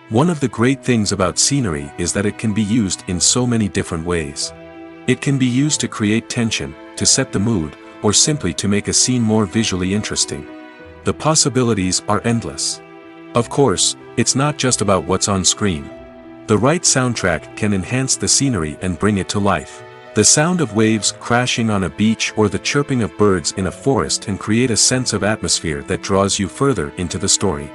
One of the great things about scenery is that it can be used in so many different ways. It can be used to create tension, to set the mood, or simply to make a scene more visually interesting. The possibilities are endless. Of course, it's not just about what's on screen. The right soundtrack can enhance the scenery and bring it to life. The sound of waves crashing on a beach or the chirping of birds in a forest can create a sense of atmosphere that draws you further into the story.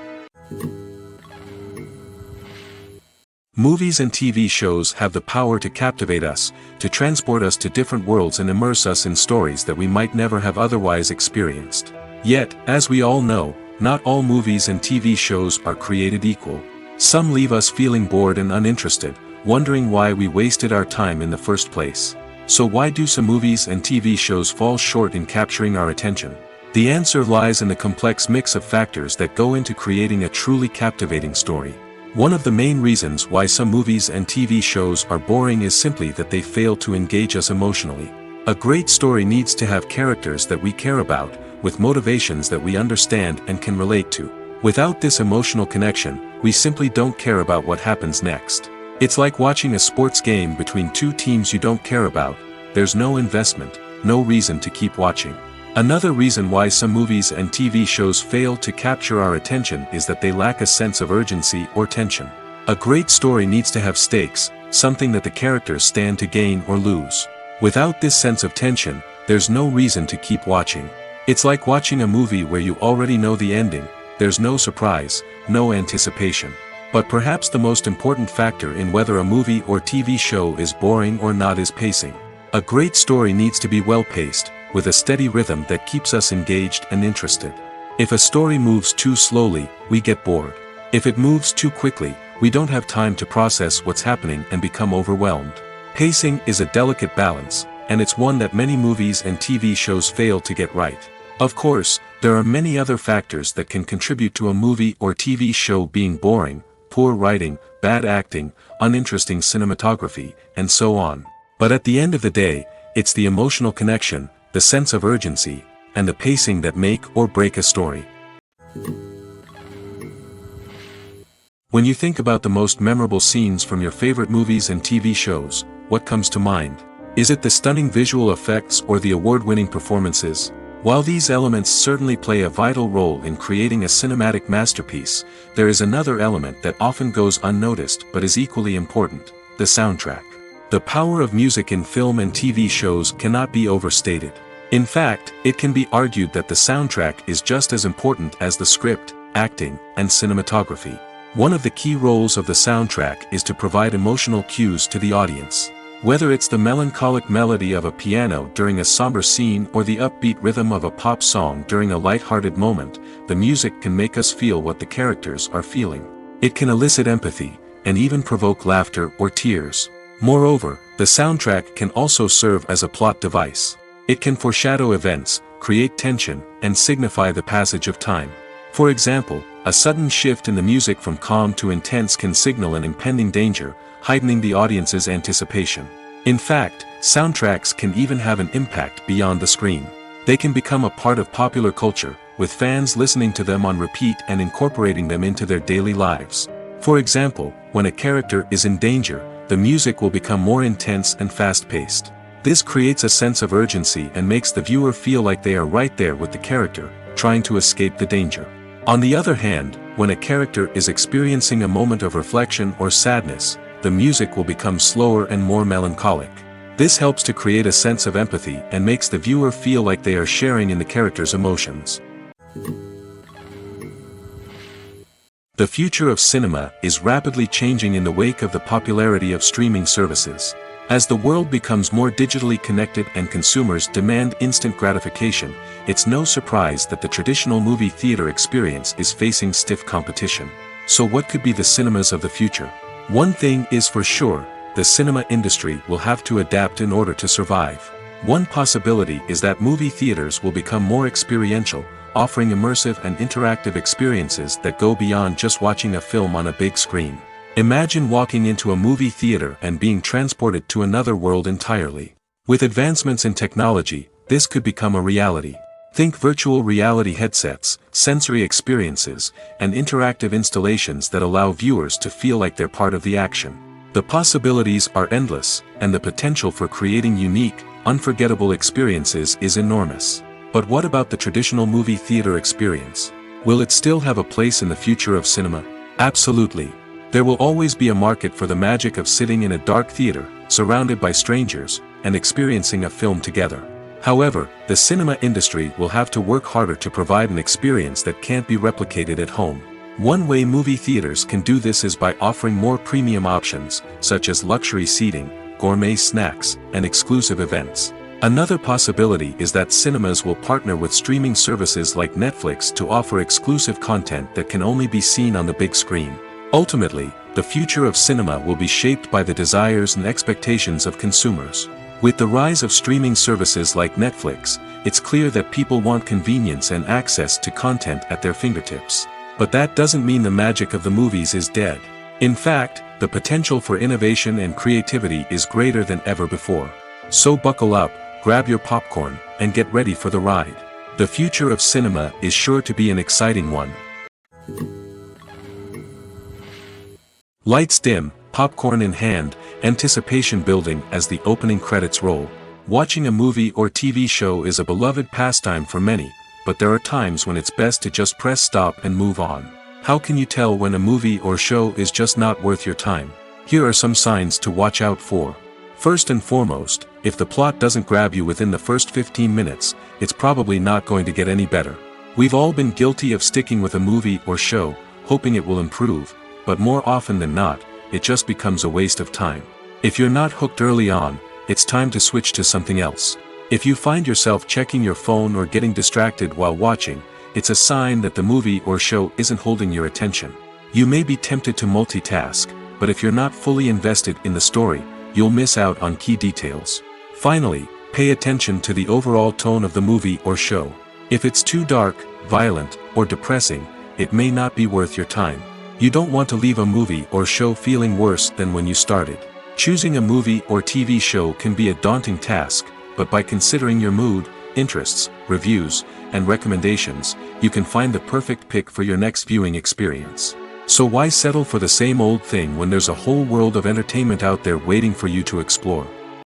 Movies and TV shows have the power to captivate us, to transport us to different worlds and immerse us in stories that we might never have otherwise experienced. Yet, as we all know, not all movies and TV shows are created equal. Some leave us feeling bored and uninterested, wondering why we wasted our time in the first place. So why do some movies and TV shows fall short in capturing our attention? The answer lies in the complex mix of factors that go into creating a truly captivating story. One of the main reasons why some movies and TV shows are boring is simply that they fail to engage us emotionally. A great story needs to have characters that we care about, with motivations that we understand and can relate to. Without this emotional connection, we simply don't care about what happens next. It's like watching a sports game between two teams you don't care about. There's no investment, no reason to keep watching. Another reason why some movies and TV shows fail to capture our attention is that they lack a sense of urgency or tension. A great story needs to have stakes, something that the characters stand to gain or lose. Without this sense of tension, there's no reason to keep watching. It's like watching a movie where you already know the ending. There's no surprise, no anticipation. But perhaps the most important factor in whether a movie or TV show is boring or not is pacing. A great story needs to be well-paced, with a steady rhythm that keeps us engaged and interested. If a story moves too slowly, we get bored. If it moves too quickly, we don't have time to process what's happening and become overwhelmed. Pacing is a delicate balance, and it's one that many movies and TV shows fail to get right. Of course, there are many other factors that can contribute to a movie or TV show being boring: poor writing, bad acting, uninteresting cinematography, and so on. But at the end of the day, it's the emotional connection, the sense of urgency, and the pacing that make or break a story. When you think about the most memorable scenes from your favorite movies and TV shows, what comes to mind? Is it the stunning visual effects or the award-winning performances? While these elements certainly play a vital role in creating a cinematic masterpiece, there is another element that often goes unnoticed but is equally important: the soundtrack. The power of music in film and TV shows cannot be overstated. In fact, it can be argued that the soundtrack is just as important as the script, acting, and cinematography. One of the key roles of the soundtrack is to provide emotional cues to the audience. Whether it's the melancholic melody of a piano during a somber scene or the upbeat rhythm of a pop song during a light-hearted moment, the music can make us feel what the characters are feeling. It can elicit empathy, and even provoke laughter or tears. Moreover, the soundtrack can also serve as a plot device. It can foreshadow events, create tension, and signify the passage of time. For example, a sudden shift in the music from calm to intense can signal an impending danger, heightening the audience's anticipation. In fact, soundtracks can even have an impact beyond the screen. They can become a part of popular culture, with fans listening to them on repeat and incorporating them into their daily lives. For example, when a character is in danger, the music will become more intense and fast-paced. This creates a sense of urgency and makes the viewer feel like they are right there with the character, trying to escape the danger. On the other hand, when a character is experiencing a moment of reflection or sadness, the music will become slower and more melancholic. This helps to create a sense of empathy and makes the viewer feel like they are sharing in the character's emotions. The future of cinema is rapidly changing in the wake of the popularity of streaming services. As the world becomes more digitally connected and consumers demand instant gratification, it's no surprise that the traditional movie theater experience is facing stiff competition. So what could be the cinemas of the future? One thing is for sure, the cinema industry will have to adapt in order to survive. One possibility is that movie theaters will become more experiential, offering immersive and interactive experiences that go beyond just watching a film on a big screen. Imagine walking into a movie theater and being transported to another world entirely. With advancements in technology, this could become a reality. Think virtual reality headsets, sensory experiences, and interactive installations that allow viewers to feel like they're part of the action. The possibilities are endless, and the potential for creating unique, unforgettable experiences is enormous. But what about the traditional movie theater experience? Will it still have a place in the future of cinema? Absolutely. There will always be a market for the magic of sitting in a dark theater, surrounded by strangers, and experiencing a film together. However, the cinema industry will have to work harder to provide an experience that can't be replicated at home. One way movie theaters can do this is by offering more premium options, such as luxury seating, gourmet snacks, and exclusive events. Another possibility is that cinemas will partner with streaming services like Netflix to offer exclusive content that can only be seen on the big screen. Ultimately, the future of cinema will be shaped by the desires and expectations of consumers. With the rise of streaming services like Netflix, it's clear that people want convenience and access to content at their fingertips. But that doesn't mean the magic of the movies is dead. In fact, the potential for innovation and creativity is greater than ever before. So buckle up, grab your popcorn, and get ready for the ride. The future of cinema is sure to be an exciting one. Lights dim, popcorn in hand, anticipation building as the opening credits roll. Watching a movie or TV show is a beloved pastime for many, but there are times when it's best to just press stop and move on. How can you tell when a movie or show is just not worth your time? Here are some signs to watch out for. First and foremost, if the plot doesn't grab you within the first 15 minutes, it's probably not going to get any better. We've all been guilty of sticking with a movie or show, hoping it will improve, but more often than not, it just becomes a waste of time. If you're not hooked early on, it's time to switch to something else. If you find yourself checking your phone or getting distracted while watching, it's a sign that the movie or show isn't holding your attention. You may be tempted to multitask, but if you're not fully invested in the story, you'll miss out on key details. Finally, pay attention to the overall tone of the movie or show. If it's too dark, violent, or depressing, it may not be worth your time. You don't want to leave a movie or show feeling worse than when you started. Choosing a movie or TV show can be a daunting task, but by considering your mood, interests, reviews, and recommendations, you can find the perfect pick for your next viewing experience. So why settle for the same old thing when there's a whole world of entertainment out there waiting for you to explore?